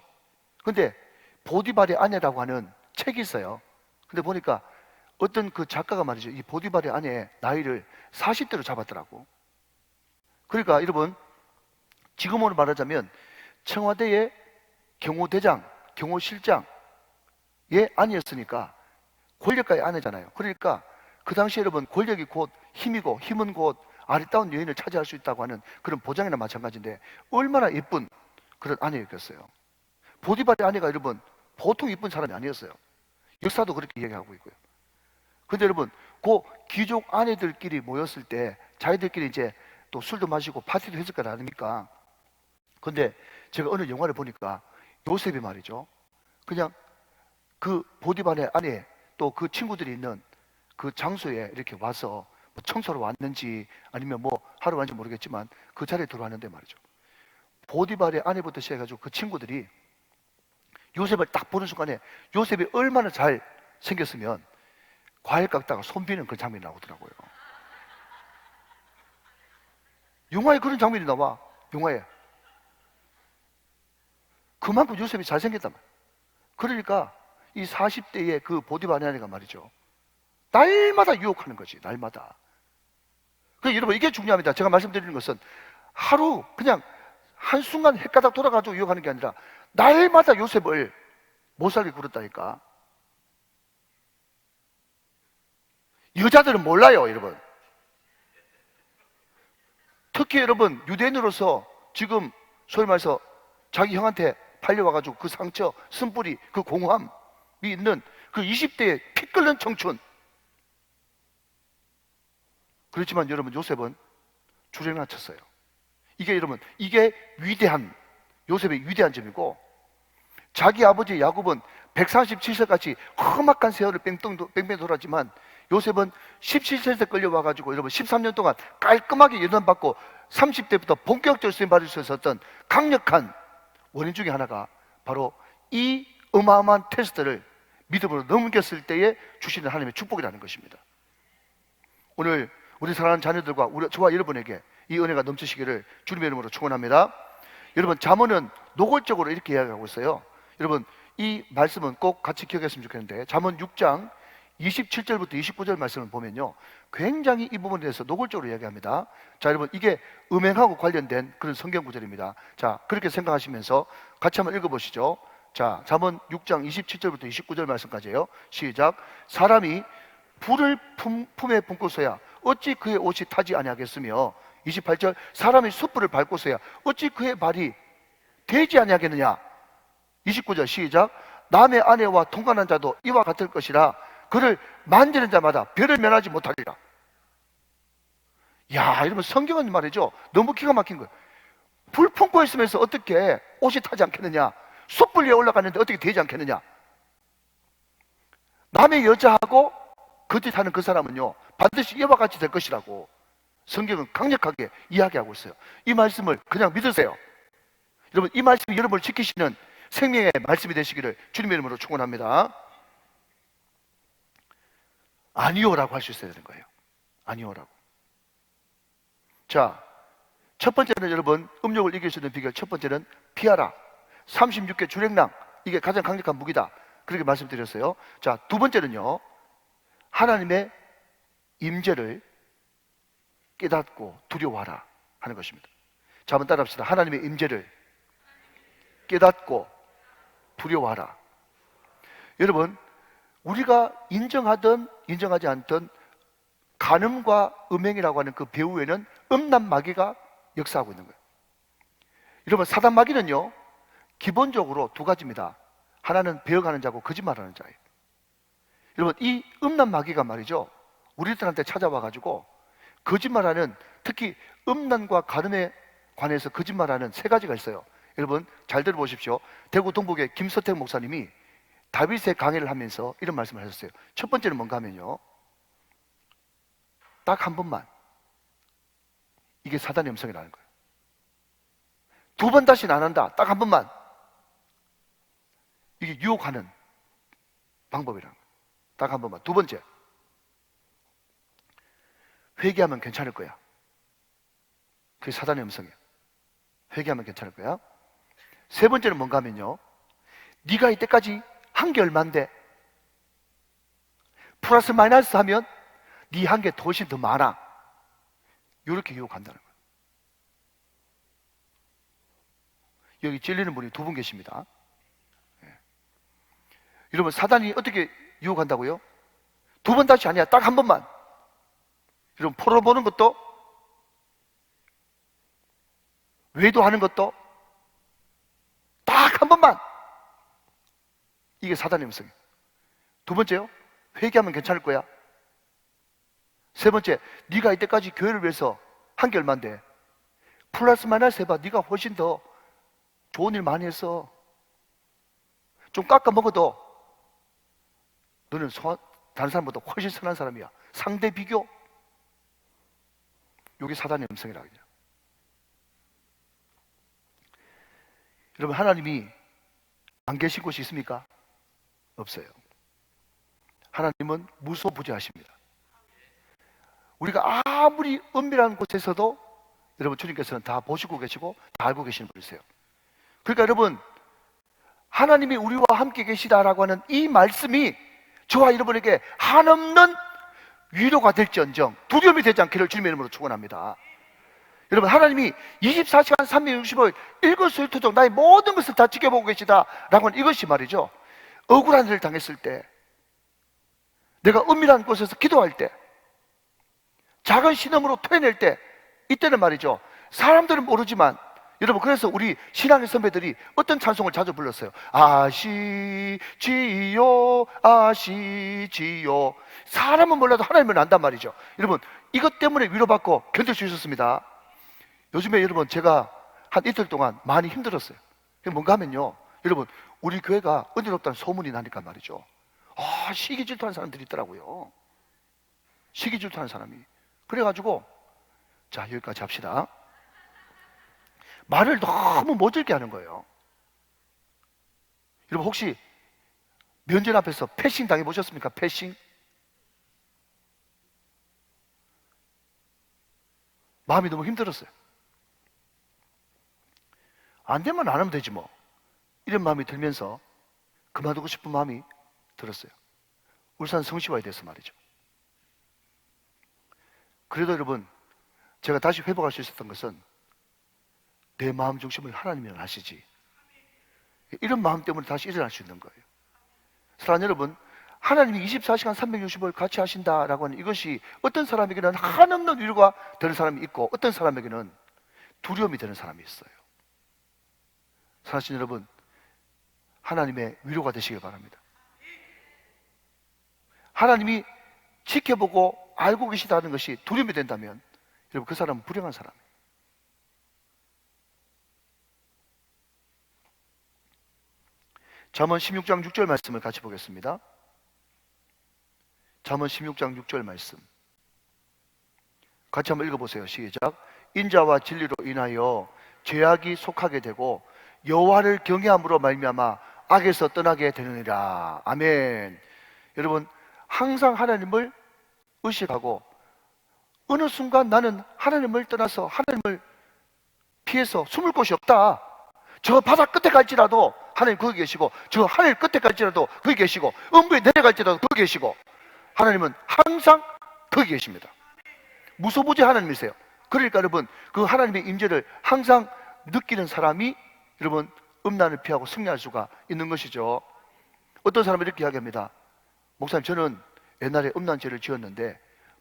근데 보디발의 아내라고 하는 책이 있어요. 근데 보니까 어떤 그 작가가 말이죠, 이 보디발의 아내의 나이를 40대로 잡았더라고. 그러니까 여러분, 지금으로 말하자면 청와대의 경호대장, 경호실장의 아내였으니까 권력가의 아내잖아요. 그러니까 그 당시 여러분, 권력이 곧 힘이고 힘은 곧 아리따운 여인을 차지할 수 있다고 하는 그런 보장이나 마찬가지인데 얼마나 예쁜 그런 아내였겠어요. 보디발의 아내가 여러분 보통 예쁜 사람이 아니었어요. 역사도 그렇게 이야기하고 있고요. 근데 여러분, 그 귀족 아내들끼리 모였을 때 자기들끼리 이제 또 술도 마시고 파티도 했을 거 아닙니까? 근데 제가 어느 영화를 보니까 요셉이 말이죠, 그냥 그 보디발의 아내 또 그 친구들이 있는 그 장소에 이렇게 와서 뭐 청소로 왔는지 아니면 뭐 하러 왔는지 모르겠지만 그 자리에 들어왔는데 말이죠, 보디발의 아내부터 시작해가지고 그 친구들이 요셉을 딱 보는 순간에 요셉이 얼마나 잘 생겼으면 과일 깎다가 손 비는 그런 장면이 나오더라고요. 영화에 그런 장면이 나와. 영화에 그만큼 요셉이 잘생겼단 말이에요. 그러니까 이 40대의 그 보디발의 아내가 말이죠, 날마다 유혹하는 거지. 날마다. 그러니까 여러분, 이게 중요합니다. 제가 말씀드리는 것은 하루 그냥 한순간 헷가닥 돌아가지고 유혹하는 게 아니라 날마다 요셉을 못 살게 굴었다니까. 여자들은 몰라요, 여러분. 특히 여러분, 유대인으로서 지금 소위 말해서 자기 형한테 팔려와가지고 그 상처, 쓴뿌리, 그 공허함이 있는 그 20대의 피 끓는 청춘. 그렇지만 여러분, 요셉은 주랭나 쳤어요. 이게 여러분, 이게 위대한, 요셉의 위대한 점이고, 자기 아버지 야곱은 137세까지 험악한 세월을 뺑뺑 돌았지만 요셉은 17세 끌려와가지고 여러분 13년 동안 깔끔하게 연단받고 30대부터 본격적으로 쓰임받을 수 있었던 강력한 원인 중에 하나가 바로 이 어마어마한 테스트를 믿음으로 넘겼을 때에 주시는 하나님의 축복이라는 것입니다. 오늘 우리 사랑하는 자녀들과 저와 여러분에게 이 은혜가 넘치시기를 주님의 이름으로 축원합니다. 여러분, 잠언은 노골적으로 이렇게 이야기하고 있어요. 여러분, 이 말씀은 꼭 같이 기억했으면 좋겠는데, 잠언 6장 27절부터 29절 말씀을 보면요, 굉장히 이 부분에 대해서 노골적으로 이야기합니다. 자, 여러분, 이게 음행하고 관련된 그런 성경 구절입니다. 자, 그렇게 생각하시면서 같이 한번 읽어보시죠. 자, 잠언 6장 27절부터 29절 말씀까지예요. 시작. 사람이 불을 품에 품고서야 어찌 그의 옷이 타지 아니하겠으며, 28절. 사람이 숯불을 밟고서야 어찌 그의 발이 되지 아니하겠느냐. 29절 시작. 남의 아내와 통관한 자도 이와 같을 것이라 그를 만지는 자마다 별을 면하지 못하리라. 야, 여러분, 성경은 말이죠, 너무 기가 막힌 거예요. 불 품고 있으면서 어떻게 옷이 타지 않겠느냐, 숯불 위에 올라갔는데 어떻게 되지 않겠느냐, 남의 여자하고 거짓하는 그 사람은요 반드시 이와 같이 될 것이라고 성경은 강력하게 이야기하고 있어요. 이 말씀을 그냥 믿으세요. 여러분, 이 말씀이 여러분을 지키시는 생명의 말씀이 되시기를 주님의 이름으로 축원합니다. 아니요라고 할 수 있어야 되는 거예요. 아니요라고. 자, 첫 번째는 여러분, 음욕을 이길 수 있는 비결, 첫 번째는 피하라. 36개 주랭랑, 이게 가장 강력한 무기다, 그렇게 말씀드렸어요. 자, 두 번째는요, 하나님의 임재를 깨닫고 두려워하라 하는 것입니다. 자, 한번 따라합시다. 하나님의 임재를 깨닫고 두려워하라. 여러분, 우리가 인정하든 인정하지 않든 간음과 음행이라고 하는 그 배후에는 음란 마귀가 역사하고 있는 거예요. 여러분, 사단 마귀는요 기본적으로 두 가지입니다. 하나는 배역하는 자고 거짓말하는 자예요. 여러분, 이 음란 마귀가 말이죠, 우리들한테 찾아와 가지고 거짓말하는, 특히 음란과 간음에 관해서 거짓말하는 세 가지가 있어요. 여러분 잘 들어보십시오. 대구 동북의 김서택 목사님이 다윗의 강해를 하면서 이런 말씀을 하셨어요. 첫 번째는 뭔가 하면요, 딱 한 번만. 이게 사단의 음성이라는 거예요. 두 번 다시는 안 한다. 딱 한 번만. 이게 유혹하는 방법이라는 거예요. 딱 한 번만. 두 번째, 회개하면 괜찮을 거야. 그게 사단의 음성이에요. 회개하면 괜찮을 거야. 세 번째는 뭔가 하면요, 네가 이때까지 한 게 얼만데 플러스 마이너스 하면 네 한 게 훨씬 더 많아. 이렇게 유혹한다는 거예요. 여기 찔리는 분이 두 분 계십니다. 예. 여러분, 사단이 어떻게 유혹한다고요? 두 번 다시 아니야. 딱 한 번만. 여러분, 포로 보는 것도, 외도하는 것도 딱 한 번만. 이게 사단의 음성이에요. 두 번째요, 회개하면 괜찮을 거야. 세 번째, 네가 이때까지 교회를 위해서 한 게 얼만데 플러스 마이너스 해봐. 네가 훨씬 더 좋은 일 많이 했어. 좀 깎아 먹어도 너는 다른 사람보다 훨씬 선한 사람이야. 상대 비교. 이게 사단의 음성이라고 해요. 여러분, 하나님이 안 계신 곳이 있습니까? 없어요. 하나님은 무소부재하십니다. 우리가 아무리 은밀한 곳에서도 여러분, 주님께서는 다 보시고 계시고 다 알고 계시는 분이세요. 그러니까 여러분, 하나님이 우리와 함께 계시다라고 하는 이 말씀이 저와 여러분에게 한없는 위로가 될지언정 두려움이 되지 않기를 주님의 이름으로 축원합니다. 여러분, 하나님이 24시간 365일 일거수일투족 나의 모든 것을 다 지켜보고 계시다라고 하는 이것이 말이죠, 억울한 일을 당했을 때, 내가 은밀한 곳에서 기도할 때, 작은 신음으로 토해낼 때, 이때는 말이죠, 사람들은 모르지만 여러분, 그래서 우리 신앙의 선배들이 어떤 찬송을 자주 불렀어요. 아시지요, 아시지요. 사람은 몰라도 하나님은 안단 말이죠. 여러분, 이것 때문에 위로받고 견딜 수 있었습니다. 요즘에 여러분, 제가 한 이틀 동안 많이 힘들었어요. 그게 뭔가 하면요, 여러분, 우리 교회가 은혜롭다는 소문이 나니까 말이죠, 시기 질투하는 사람들이 있더라고요. 시기 질투하는 사람이. 그래가지고, 자, 여기까지 합시다. 말을 너무 모질게 하는 거예요. 여러분, 혹시 면전 앞에서 패싱 당해보셨습니까? 패싱? 마음이 너무 힘들었어요. 안 되면 안 하면 되지 뭐, 이런 마음이 들면서 그만두고 싶은 마음이 들었어요. 울산 성시와에 대해서 말이죠. 그래도 여러분, 제가 다시 회복할 수 있었던 것은 내 마음 중심을 하나님이 하시지, 이런 마음 때문에 다시 일어날 수 있는 거예요. 사랑하는 여러분, 하나님이 24시간 365일 같이 하신다라고 하는 이것이 어떤 사람에게는 한없는 위로가 되는 사람이 있고 어떤 사람에게는 두려움이 되는 사람이 있어요. 사랑하는 여러분, 하나님의 위로가 되시길 바랍니다. 하나님이 지켜보고 알고 계시다는 것이 두려움이 된다면 여러분, 그 사람은 불행한 사람이에요. 잠언 16장 6절 말씀을 같이 보겠습니다. 잠언 16장 6절 말씀 같이 한번 읽어보세요. 시작. 인자와 진리로 인하여 죄악이 속하게 되고 여호와를 경외함으로 말미암아 악에서 떠나게 되느니라. 아멘. 여러분, 항상 하나님을 의식하고 어느 순간 나는 하나님을 떠나서 하나님을 피해서 숨을 곳이 없다. 저 바다 끝에 갈지라도 하나님 거기 계시고, 저 하늘 끝에 갈지라도 거기 계시고, 음부에 내려갈지라도 거기 계시고, 하나님은 항상 거기 계십니다. 무소부지 하나님이세요. 그러니까 여러분, 그 하나님의 임재를 항상 느끼는 사람이 여러분 음란을 피하고 승리할 수가 있는 것이죠. 어떤 사람은 이렇게 이야기합니다. 목사님, 저는 옛날에 음란죄를 지었는데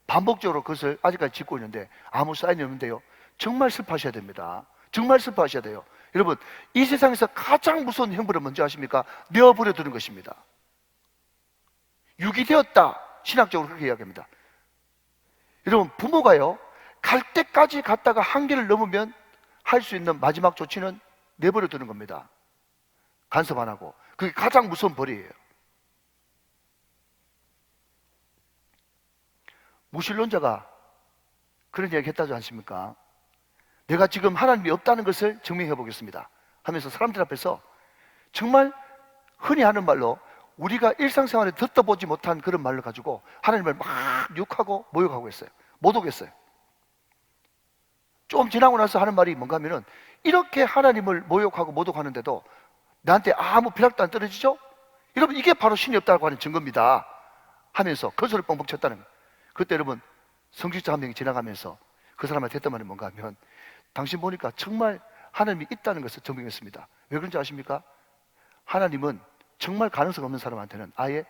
반복적으로 그것을 아직까지 짓고 있는데 아무 사인이 없는데요. 정말 슬퍼하셔야 됩니다. 정말 슬퍼하셔야 돼요. 여러분, 이 세상에서 가장 무서운 형벌은 뭔지 아십니까? 내어버려 두는 것입니다. 유기되었다, 신학적으로 그렇게 이야기합니다. 여러분, 부모가요, 갈 때까지 갔다가 한계를 넘으면 할 수 있는 마지막 조치는 내버려 두는 겁니다. 간섭 안 하고. 그게 가장 무서운 벌이에요. 무신론자가 그런 이야기 했다지 않습니까? 내가 지금 하나님이 없다는 것을 증명해 보겠습니다 하면서 사람들 앞에서 정말 흔히 하는 말로 우리가 일상생활에 듣다 보지 못한 그런 말을 가지고 하나님을 막 욕하고 모욕하고 했어요. 못 오겠어요. 좀 지나고 나서 하는 말이 뭔가 하면은, 이렇게 하나님을 모욕하고 모독하는데도 나한테 아무 비락도 안 떨어지죠? 여러분, 이게 바로 신이 없다고 하는 증거입니다 하면서 거슬을 뻥뻥 쳤다는 거예요. 그때 여러분, 성직자 한 명이 지나가면서 그 사람한테 했던 말이 뭔가 하면, 당신 보니까 정말 하나님이 있다는 것을 증명했습니다. 왜 그런지 아십니까? 하나님은 정말 가능성 없는 사람한테는 아예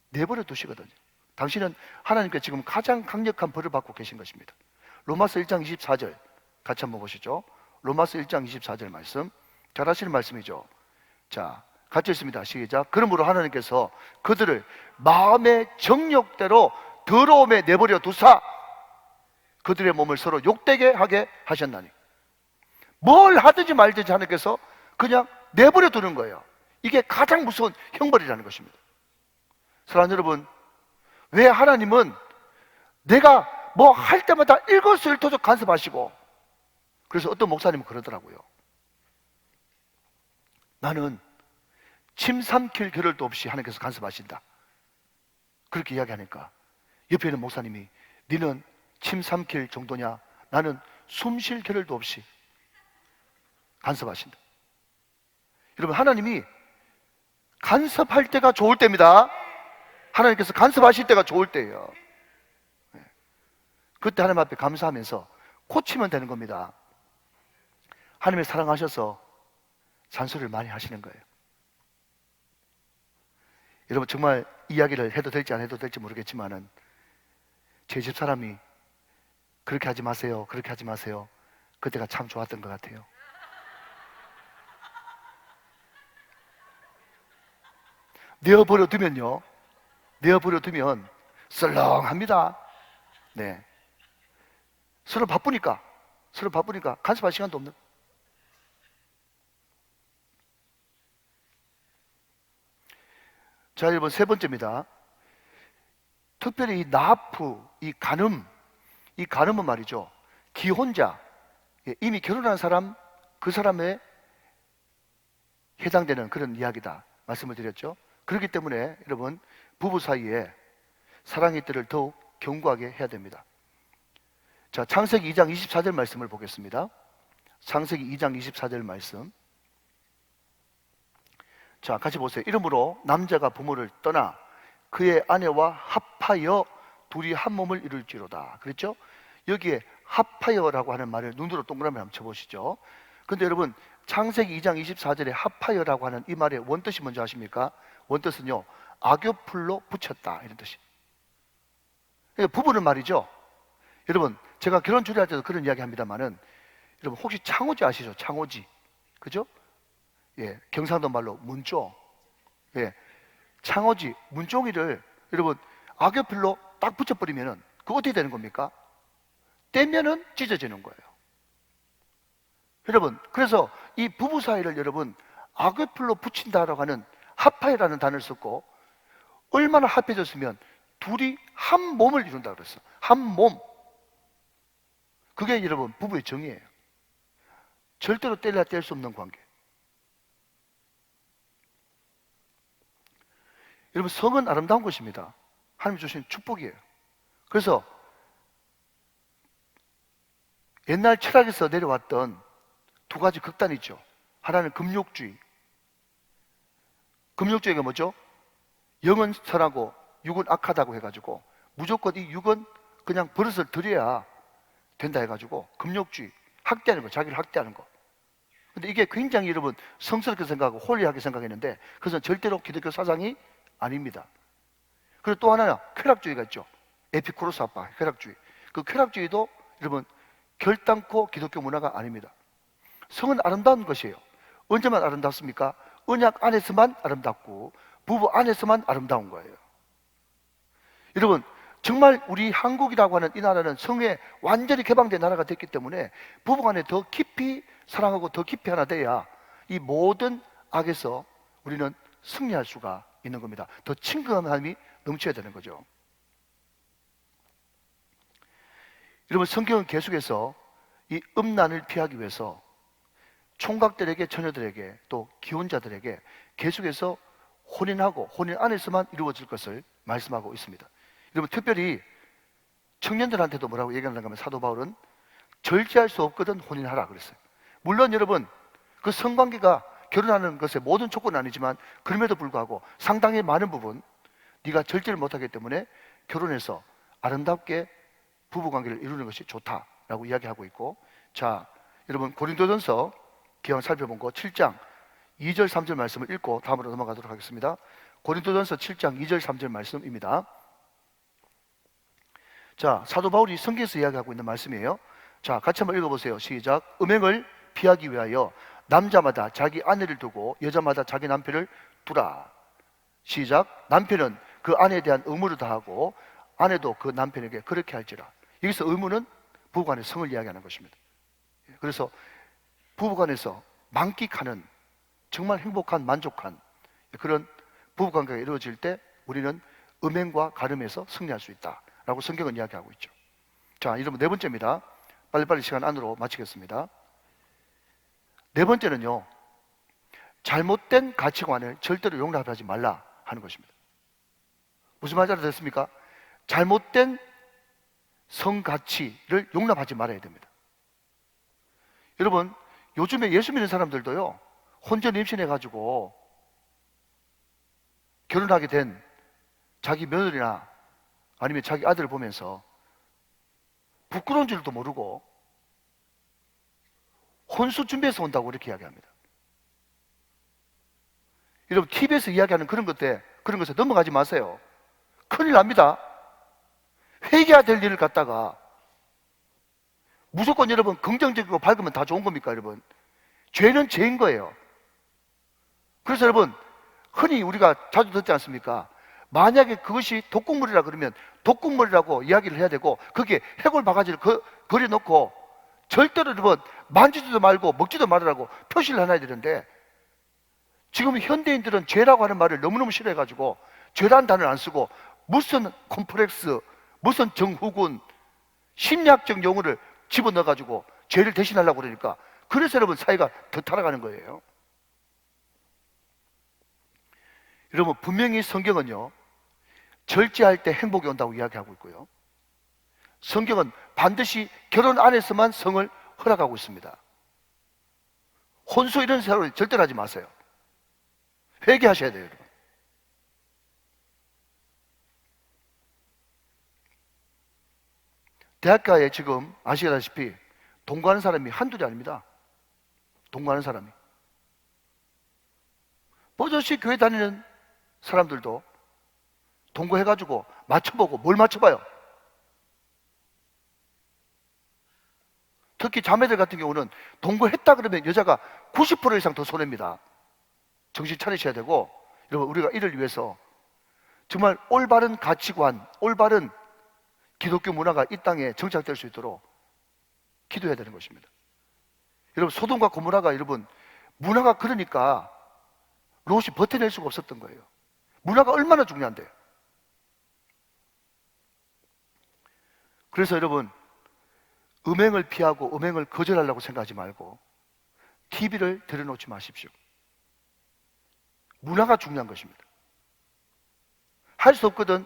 내버려 두시거든요. 당신은 하나님께 지금 가장 강력한 벌을 받고 계신 것입니다. 로마서 1장 24절 같이 한번 보시죠. 로마서 1장 24절 말씀, 잘 아시는 말씀이죠. 자, 같이 읽습니다. 시작. 그러므로 하나님께서 그들을 마음의 정욕대로 더러움에 내버려 두사 그들의 몸을 서로 욕되게 하게 하셨나니. 뭘 하든지 말든지 하나님께서 그냥 내버려 두는 거예요. 이게 가장 무서운 형벌이라는 것입니다. 사랑하는 여러분, 왜 하나님은 내가 뭐 할 때마다 일거수일투족 간섭하시고, 그래서 어떤 목사님은 그러더라고요. 나는 침 삼킬 겨를도 없이 하나님께서 간섭하신다. 그렇게 이야기하니까 옆에 있는 목사님이, 너는 침 삼킬 정도냐? 나는 숨 쉴 겨를도 없이 간섭하신다. 여러분, 하나님이 간섭할 때가 좋을 때입니다. 하나님께서 간섭하실 때가 좋을 때예요. 그때 하나님 앞에 감사하면서 고치면 되는 겁니다. 하나님의 사랑하셔서 잔소리를 많이 하시는 거예요. 여러분, 정말 이야기를 해도 될지 안 해도 될지 모르겠지만은 제 집사람이 그렇게 하지 마세요, 그렇게 하지 마세요, 그때가 참 좋았던 것 같아요. 내어버려 두면요, 내어버려 두면 썰렁합니다. 네. 서로 바쁘니까 간섭할 시간도 없는. 자, 여러분, 세 번째입니다. 특별히 이 나프, 이 간음은 말이죠, 기혼자, 이미 결혼한 사람, 그 사람에 해당되는 그런 이야기다 말씀을 드렸죠. 그렇기 때문에 여러분, 부부 사이에 사랑의 뜰을 더욱 견고하게 해야 됩니다. 자, 창세기 2장 24절 말씀을 보겠습니다. 창세기 2장 24절 말씀. 자, 같이 보세요. 이러므로 남자가 부모를 떠나 그의 아내와 합하여 둘이 한 몸을 이룰지로다. 그랬죠? 여기에 합하여라고 하는 말을 눈으로 동그라미 한번 쳐보시죠. 근데 여러분, 창세기 2장 24절에 합하여라고 하는 이 말의 원뜻이 뭔지 아십니까? 원뜻은요, 악교풀로 붙였다, 이런 뜻이. 그러니까 부부는 말이죠, 여러분, 제가 결혼 주례할 때도 그런 이야기 합니다만은, 여러분 혹시 창호지 아시죠? 창호지. 그죠? 예, 경상도 말로 문조. 예, 창호지, 문종이를 여러분 악교풀로 딱 붙여버리면은 그거 어떻게 되는 겁니까? 떼면은 찢어지는 거예요. 여러분, 그래서 이 부부 사이를 여러분 악교풀로 붙인다라고 하는 합하여라는 단어를 썼고, 얼마나 합해졌으면 둘이 한 몸을 이룬다 그랬어. 한 몸. 그게 여러분 부부의 정의예요. 절대로 뗄래야 뗄 수 없는 관계. 여러분, 성은 아름다운 것입니다. 하나님 주신 축복이에요. 그래서 옛날 철학에서 내려왔던 두 가지 극단이 있죠. 하나는 금욕주의. 금욕주의가 뭐죠? 영은 선하고 육은 악하다고 해가지고 무조건 이 육은 그냥 버릇을 들여야 된다 해가지고 금욕주의, 학대하는 거, 자기를 학대하는 거. 근데 이게 굉장히 여러분 성스럽게 생각하고 홀리하게 생각했는데 그것은 절대로 기독교 사상이 아닙니다. 그리고 또 하나는 쾌락주의가 있죠. 에피쿠로스 아빠 쾌락주의. 그 쾌락주의도 여러분 결단코 기독교 문화가 아닙니다. 성은 아름다운 것이에요. 언제만 아름답습니까? 언약 안에서만 아름답고 부부 안에서만 아름다운 거예요. 여러분, 정말 우리 한국이라고 하는 이 나라는 성에 완전히 개방된 나라가 됐기 때문에 부부간에 더 깊이 사랑하고 더 깊이 하나 돼야 이 모든 악에서 우리는 승리할 수가 있는 겁니다. 더 친근함이 넘쳐야 되는 거죠. 여러분, 성경은 계속해서 이 음란을 피하기 위해서 총각들에게, 처녀들에게, 또 기혼자들에게 계속해서 혼인하고 혼인 안에서만 이루어질 것을 말씀하고 있습니다. 여러분, 특별히 청년들한테도 뭐라고 얘기하는가 하면 사도 바울은 절제할 수 없거든 혼인하라 그랬어요. 물론 여러분, 그 성관계가 결혼하는 것의 모든 조건은 아니지만 그럼에도 불구하고 상당히 많은 부분 네가 절제를 못하기 때문에 결혼해서 아름답게 부부관계를 이루는 것이 좋다라고 이야기하고 있고, 자, 여러분 고린도전서 기왕 살펴본 거 7장 2절 3절 말씀을 읽고 다음으로 넘어가도록 하겠습니다. 고린도전서 7장 2절 3절 말씀입니다. 자, 사도 바울이 성경에서 이야기하고 있는 말씀이에요. 자, 같이 한번 읽어보세요. 시작. 음행을 피하기 위하여 남자마다 자기 아내를 두고 여자마다 자기 남편을 두라. 시작. 남편은 그 아내에 대한 의무를 다하고 아내도 그 남편에게 그렇게 할지라. 여기서 의무는 부부간의 성을 이야기하는 것입니다. 그래서 부부간에서 만끽하는 정말 행복한 만족한 그런 부부관계가 이루어질 때 우리는 음행과 가늠에서 승리할 수 있다라고 성경은 이야기하고 있죠. 자, 여러분 네 번째입니다. 빨리빨리 시간 안으로 마치겠습니다. 네 번째는요, 잘못된 가치관을 절대로 용납하지 말라 하는 것입니다. 무슨 말인지 알아듣습니까? 잘못된 성가치를 용납하지 말아야 됩니다. 여러분, 요즘에 예수 믿는 사람들도요, 혼전 임신해가지고 결혼하게 된 자기 며느리나 아니면 자기 아들을 보면서 부끄러운 줄도 모르고 혼수 준비해서 온다고 이렇게 이야기합니다. 여러분, TV에서 이야기하는 그런 것에 넘어가지 마세요. 큰일 납니다. 회개해야 될 일을 갖다가 무조건 여러분 긍정적이고 밝으면 다 좋은 겁니까, 여러분? 죄는 죄인 거예요. 그래서 여러분, 흔히 우리가 자주 듣지 않습니까? 만약에 그것이 독극물이라 그러면 독극물이라고 이야기를 해야 되고 거기에 해골 바가지를 그려놓고 절대로 여러분 만지지도 말고 먹지도 말으라고 표시를 해놔야 되는데, 지금 현대인들은 죄라고 하는 말을 너무너무 싫어해가지고 죄라는 단어를 안 쓰고 무슨 콤플렉스, 무슨 정후군, 심리학적 용어를 집어넣어가지고 죄를 대신하려고 그러니까, 그래서 여러분 사회가 더 타락하는 거예요. 여러분, 분명히 성경은요, 절제할 때 행복이 온다고 이야기하고 있고요, 성경은 반드시 결혼 안에서만 성을 허락하고 있습니다. 혼수 이런 사람을 절대로 하지 마세요. 회개하셔야 돼요, 여러분. 대학가에 지금 아시다시피 동거하는 사람이 한둘이 아닙니다. 동거하는 사람이. 버젓이 교회 다니는 사람들도 동거해가지고 맞춰보고, 뭘 맞춰봐요? 특히 자매들 같은 경우는 동거했다 그러면 여자가 90% 이상 더 손해입니다. 정신 차리셔야 되고, 여러분, 우리가 이를 위해서 정말 올바른 가치관, 올바른 기독교 문화가 이 땅에 정착될 수 있도록 기도해야 되는 것입니다. 여러분, 소돔과 고모라가 여러분 문화가 그러니까 롯이 버텨낼 수가 없었던 거예요. 문화가 얼마나 중요한데요. 그래서 여러분, 음행을 피하고 음행을 거절하려고 생각하지 말고 TV를 들여놓지 마십시오. 문화가 중요한 것입니다. 할 수 없거든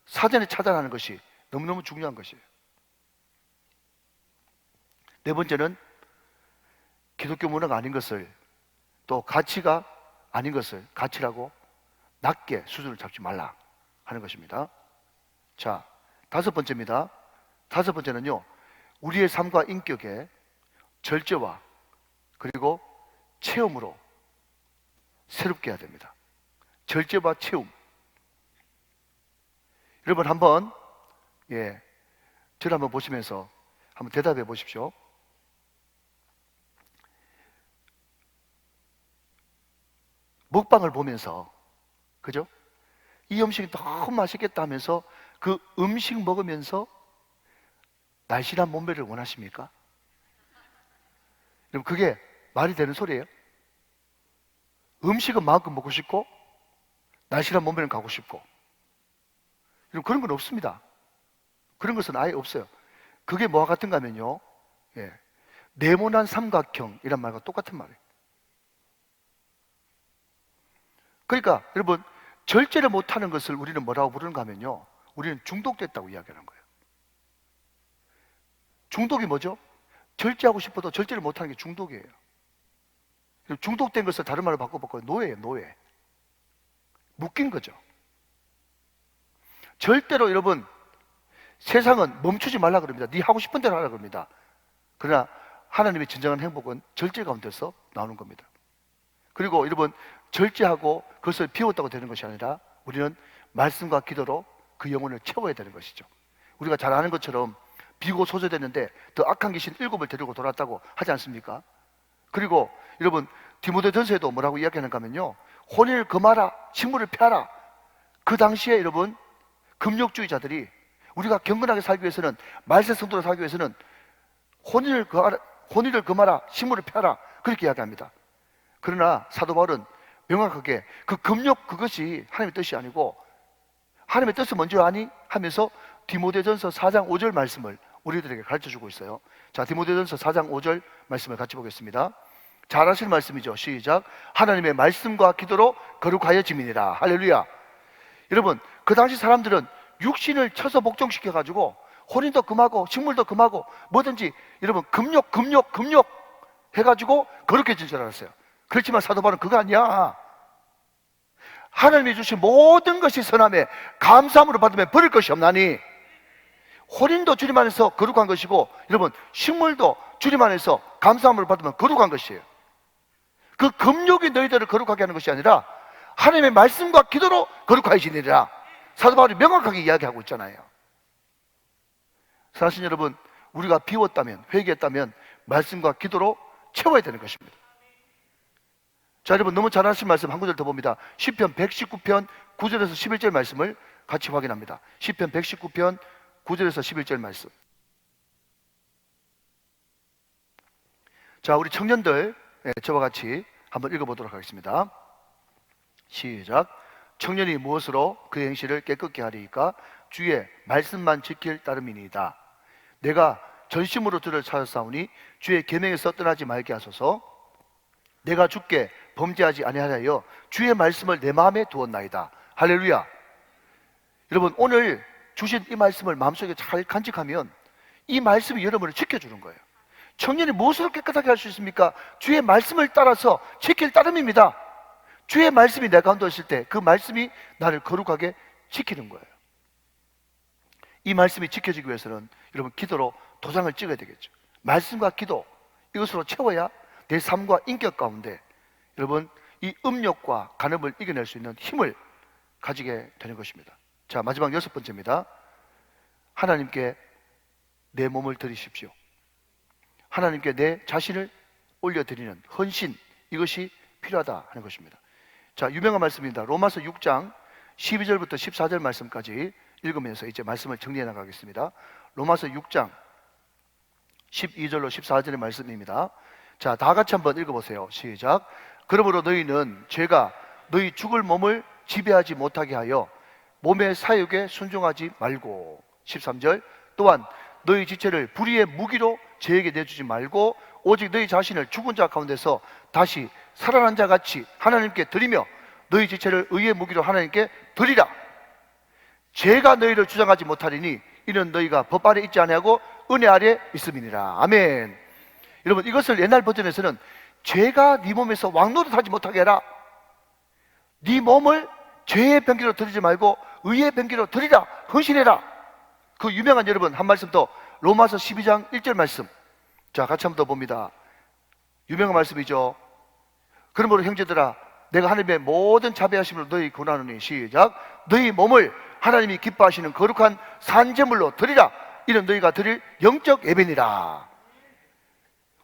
사전에 차단하는 것이 너무너무 중요한 것이에요. 네 번째는 기독교 문화가 아닌 것을, 또 가치가 아닌 것을 가치라고 낮게 수준을 잡지 말라 하는 것입니다. 자, 다섯 번째입니다. 다섯 번째는요, 우리의 삶과 인격에 절제와 그리고 체험으로 새롭게 해야 됩니다. 절제와 체험. 여러분 한번 저를 한번 보시면서 한번 대답해 보십시오. 먹방을 보면서, 그죠? 이 음식이 너무 맛있겠다 하면서 그 음식 먹으면서 날씬한 몸매를 원하십니까? 그럼 그게 말이 되는 소리예요? 음식은 마음껏 먹고 싶고 날씬한 몸매는 가고 싶고, 그런 건 없습니다. 그런 것은 아예 없어요. 그게 뭐와 같은가 하면요, 네모난 삼각형이란 말과 똑같은 말이에요. 그러니까 여러분, 절제를 못하는 것을 우리는 뭐라고 부르는가 하면요, 우리는 중독됐다고 이야기하는 거예요. 중독이 뭐죠? 절제하고 싶어도 절제를 못하는 게 중독이에요. 중독된 것을 다른 말로 바꿔볼까요? 노예예요, 노예. 묶인 거죠. 절대로 여러분, 세상은 멈추지 말라 그럽니다. 네 하고 싶은 대로 하라 그럽니다. 그러나 하나님의 진정한 행복은 절제 가운데서 나오는 겁니다. 그리고 여러분, 절제하고 그것을 비웠다고 되는 것이 아니라 우리는 말씀과 기도로 그 영혼을 채워야 되는 것이죠. 우리가 잘 아는 것처럼 비고 소저됐는데 더 악한 귀신 7을 데리고 돌아왔다고 하지 않습니까? 그리고 여러분, 디모데전서에도 뭐라고 이야기하는가 하면요, 혼인을 금하라, 식물을 펴라. 그 당시에 여러분, 금욕주의자들이 우리가 경건하게 살기 위해서는, 말세 성도로 살기 위해서는 혼인을 금하라, 식물을 펴라, 그렇게 이야기합니다. 그러나 사도 바울은 명확하게 그 금욕, 그것이 하나님의 뜻이 아니고 하나님의 뜻을 먼저 아니? 하면서 디모데전서 4장 5절 말씀을 우리들에게 가르쳐주고 있어요. 자, 디모데전서 4장 5절 말씀을 같이 보겠습니다. 잘 아실 말씀이죠. 시작. 하나님의 말씀과 기도로 거룩하여짐이니라. 할렐루야. 여러분, 그 당시 사람들은 육신을 쳐서 복종시켜가지고 혼인도 금하고 식물도 금하고 뭐든지 여러분 금욕 해가지고 거룩해진 줄 알았어요. 그렇지만 사도 바울은 그거 아니야. 하나님이 주신 모든 것이 선함에 감사함으로 받으면 버릴 것이 없나니, 혼인도 주님 안에서 거룩한 것이고 여러분 식물도 주님 안에서 감사함으로 받으면 거룩한 것이에요. 그 금욕이 너희들을 거룩하게 하는 것이 아니라 하나님의 말씀과 기도로 거룩하여지니라. 사도 바울이 명확하게 이야기하고 있잖아요. 사실 여러분, 우리가 비웠다면, 회개했다면 말씀과 기도로 채워야 되는 것입니다. 자, 여러분 너무 잘 아시는 말씀 한 구절 더 봅니다. 시편 119편 9절에서 11절 말씀을 같이 확인합니다. 시편 119편 9절에서 11절 말씀. 자, 우리 청년들 저와 같이 한번 읽어보도록 하겠습니다. 시작. 청년이 무엇으로 그 행실을 깨끗게 하리이까? 주의 말씀만 지킬 따름이니이다. 내가 전심으로 주를 찾았사오니 주의 계명에서 떠나지 말게 하소서. 내가 주께 범죄하지 아니하여 주의 말씀을 내 마음에 두었나이다. 할렐루야. 여러분, 오늘 주신 이 말씀을 마음속에 잘 간직하면 이 말씀이 여러분을 지켜주는 거예요. 청년이 무엇으로 깨끗하게 할 수 있습니까? 주의 말씀을 따라서 지킬 따름입니다. 주의 말씀이 내 가운데 있을 때 그 말씀이 나를 거룩하게 지키는 거예요. 이 말씀이 지켜지기 위해서는 여러분 기도로 도장을 찍어야 되겠죠. 말씀과 기도, 이것으로 채워야 내 삶과 인격 가운데 여러분 이 음욕과 간음을 이겨낼 수 있는 힘을 가지게 되는 것입니다. 자, 마지막 6번째입니다. 하나님께 내 몸을 드리십시오. 하나님께 내 자신을 올려드리는 헌신, 이것이 필요하다 하는 것입니다. 자, 유명한 말씀입니다. 로마서 6장 12절부터 14절 말씀까지 읽으면서 이제 말씀을 정리해 나가겠습니다. 로마서 6장 12절로 14절의 말씀입니다. 자, 다 같이 한번 읽어보세요. 시작. 그러므로 너희는 죄가 너희 죽을 몸을 지배하지 못하게 하여 몸의 사욕에 순종하지 말고, 13절, 또한 너희 지체를 불의의 무기로 저에게 내주지 말고 오직 너희 자신을 죽은 자 가운데서 다시 살아난 자 같이 하나님께 드리며 너희 지체를 의의 무기로 하나님께 드리라. 죄가 너희를 주장하지 못하리니 이는 너희가 법 아래 있지 아니하고 은혜 아래 있음이니라. 아멘. 여러분, 이것을 옛날 버전에서는 죄가 네 몸에서 왕노릇하지 못하게 해라. 네 몸을 죄의 병기로 드리지 말고 의의 병기로 드리라. 헌신해라. 그 유명한, 여러분, 한 말씀 더, 로마서 12장 1절 말씀. 자, 같이 한번 더 봅니다. 유명한 말씀이죠. 그러므로 형제들아, 내가 하나님의 모든 자비하심으로 너희 권하노니, 시작, 너희 몸을 하나님이 기뻐하시는 거룩한 산제물로 드리라. 이는 너희가 드릴 영적 예배니라.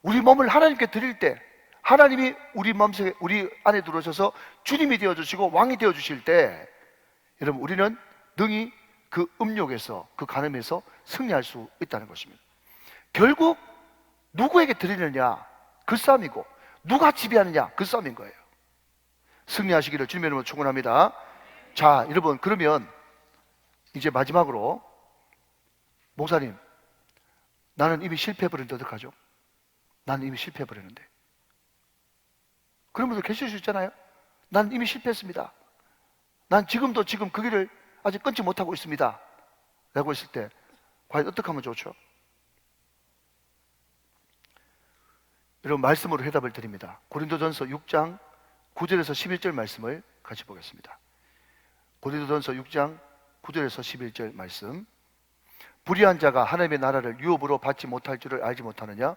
우리 몸을 하나님께 드릴 때, 하나님이 우리 마음속에, 우리 안에 들어오셔서 주님이 되어주시고 왕이 되어주실 때, 여러분, 우리는 능히 그 음욕에서, 그 간음에서 승리할 수 있다는 것입니다. 결국 누구에게 드리느냐, 그 싸움이고, 누가 지배하느냐, 그 싸움인 거예요. 승리하시기를 주님의 이름으로 축원합니다. 자, 여러분, 그러면 이제 마지막으로, 목사님, 나는 이미 실패해버렸는데 어떡하죠? 나는 이미 실패해버렸는데. 그런 분들 계실 수 있잖아요. 난 이미 실패했습니다. 난 지금도 지금 그 길을 아직 끊지 못하고 있습니다 라고 했을 때 과연 어떻게 하면 좋죠? 여러분, 말씀으로 해답을 드립니다. 고린도전서 6장 9절에서 11절 말씀을 같이 보겠습니다. 고린도전서 6장 9절에서 11절 말씀. 불의한 자가 하나님의 나라를 유업으로 받지 못할 줄을 알지 못하느냐?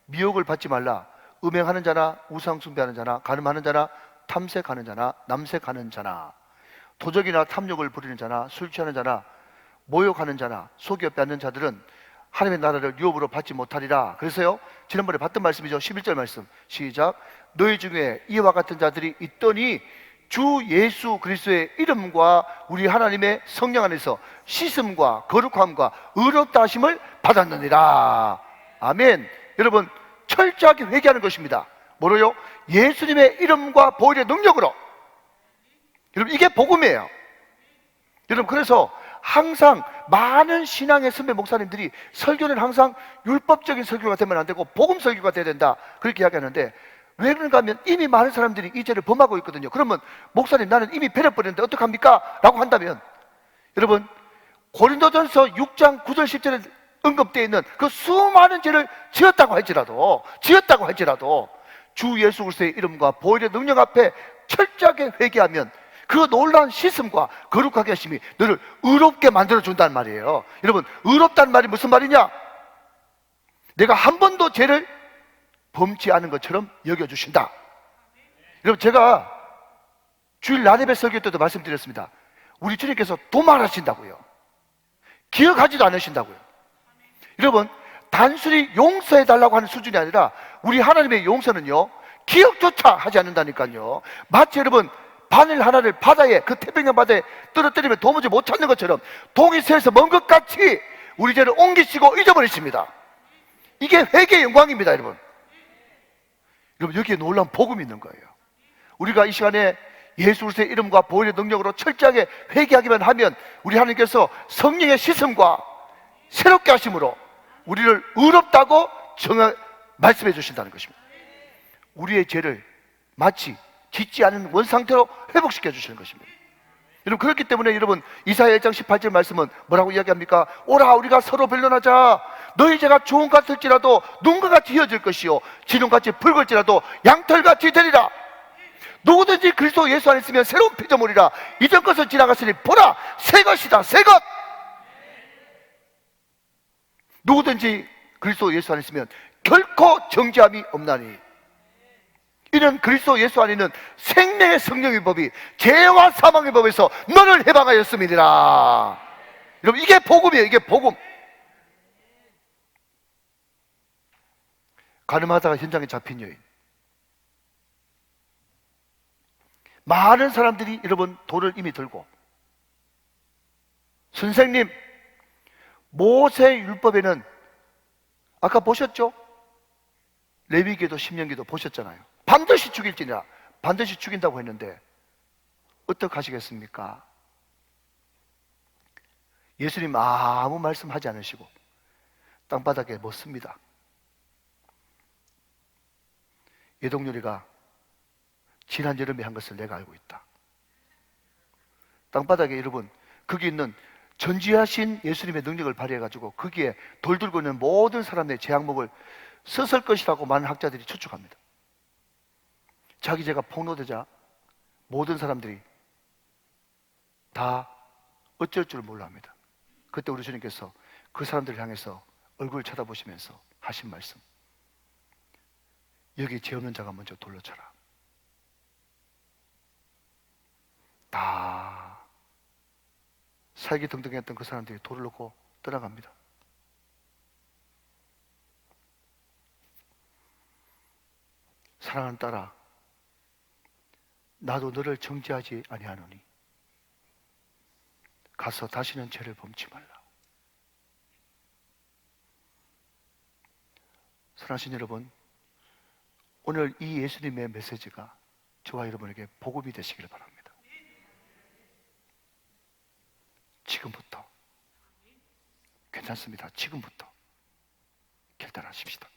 미혹을 받지 말라. 음행하는 자나 우상 숭배하는 자나 간음하는 자나 탐색하는 자나 남색하는 자나 도적이나 탐욕을 부리는 자나 술 취하는 자나 모욕하는 자나 속여 빼앗는 자들은 하나님의 나라를 유업으로 받지 못하리라. 그래서요, 지난번에 봤던 말씀이죠. 11절 말씀, 시작, 너희 중에 이와 같은 자들이 있더니 주 예수 그리스도의 이름과 우리 하나님의 성령 안에서 씻음과 거룩함과 의롭다 하심을 받았느니라. 아멘. 여러분, 철저하게 회개하는 것입니다. 뭐로요? 예수님의 이름과 보혈의 능력으로. 여러분, 이게 복음이에요. 여러분, 그래서 항상 많은 신앙의 선배 목사님들이 설교는 항상 율법적인 설교가 되면 안 되고 복음 설교가 돼야 된다, 그렇게 이야기하는데, 왜 그런가 하면 이미 많은 사람들이 이 죄를 범하고 있거든요. 그러면 목사님, 나는 이미 배려버렸는데 어떡합니까? 라고 한다면, 여러분, 고린도전서 6장 9절 10절에 언급되어 있는 그 수많은 죄를 지었다고 할지라도 주 예수 그리스도의 이름과 보혈의 능력 앞에 철저하게 회개하면 그 놀라운 씻음과 거룩하게 하심이 너를 의롭게 만들어준다는 말이에요. 여러분, 의롭다는 말이 무슨 말이냐? 내가 한 번도 죄를 범치 않은 것처럼 여겨주신다. 여러분, 제가 주일 나레배 설교 때도 말씀드렸습니다. 우리 주님께서 도말하신다고요. 기억하지도 않으신다고요. 여러분, 단순히 용서해달라고 하는 수준이 아니라 우리 하나님의 용서는요, 기억조차 하지 않는다니까요. 마치 여러분, 바늘 하나를 바다에, 그 태평양 바다에 떨어뜨리면 도무지 못 찾는 것처럼 동이 새에서 먼 것 같이 우리 죄를 옮기시고 잊어버리십니다. 이게 회개의 영광입니다, 여러분. 여러분, 여기에 놀라운 복음이 있는 거예요. 우리가 이 시간에 예수 그리스도의 이름과 보혈의 능력으로 철저하게 회개하기만 하면 우리 하나님께서 성령의 씻음과 새롭게 하심으로 우리를 의롭다고 말씀해 주신다는 것입니다. 우리의 죄를 마치 짓지 않은 원상태로 회복시켜 주시는 것입니다. 여러분, 그렇기 때문에 여러분, 이사야 1장 18절 말씀은 뭐라고 이야기합니까? 오라, 우리가 서로 변론하자. 너희 죄가 주홍 같을지라도 눈과 같이 휘어질 것이요 진홍같이 붉을지라도 양털같이 되리라. 누구든지 그리스도 예수 안에 있으면 새로운 피조물이라. 이전 것은 지나갔으니 보라, 새 것이다, 새 것. 누구든지 그리스도 예수 안에 있으면 결코 정죄함이 없나니 이는 그리스도 예수 안에 있는 생명의 성령의 법이 죄와 사망의 법에서 너를 해방하였음이니라. 여러분, 이게 복음이에요. 이게 복음. 가늠하다가 현장에 잡힌 여인, 많은 사람들이 여러분 돌을 이미 들고, 선생님, 모세 율법에는 아까 보셨죠? 레위기도 신명기도 보셨잖아요. 반드시 죽일지니라. 반드시 죽인다고 했는데 어떻게 하시겠습니까? 예수님 아무 말씀하지 않으시고 땅바닥에 묻습니다. 예동열이가 지난 여름에 한 것을 내가 알고 있다. 땅바닥에 여러분, 거기 있는 전지하신 예수님의 능력을 발휘해가지고 거기에 돌 들고 있는 모든 사람의 제약목을 썼을 것이라고 많은 학자들이 추측합니다. 자기 죄가 폭로되자 모든 사람들이 다 어쩔 줄 몰라 합니다. 그때 우리 주님께서 그 사람들을 향해서 얼굴을 쳐다보시면서 하신 말씀, 여기 죄 없는 자가 먼저 돌로 쳐라. 다 살기 등등했던 그 사람들이 돌을 놓고 떠나갑니다. 사랑하는 딸아, 나도 너를 정죄하지 아니하노니 가서 다시는 죄를 범치 말라. 사랑하신 여러분, 오늘 이 예수님의 메시지가 저와 여러분에게 복음이 되시기를 바랍니다. 지금부터 괜찮습니다. 지금부터 결단하십시다.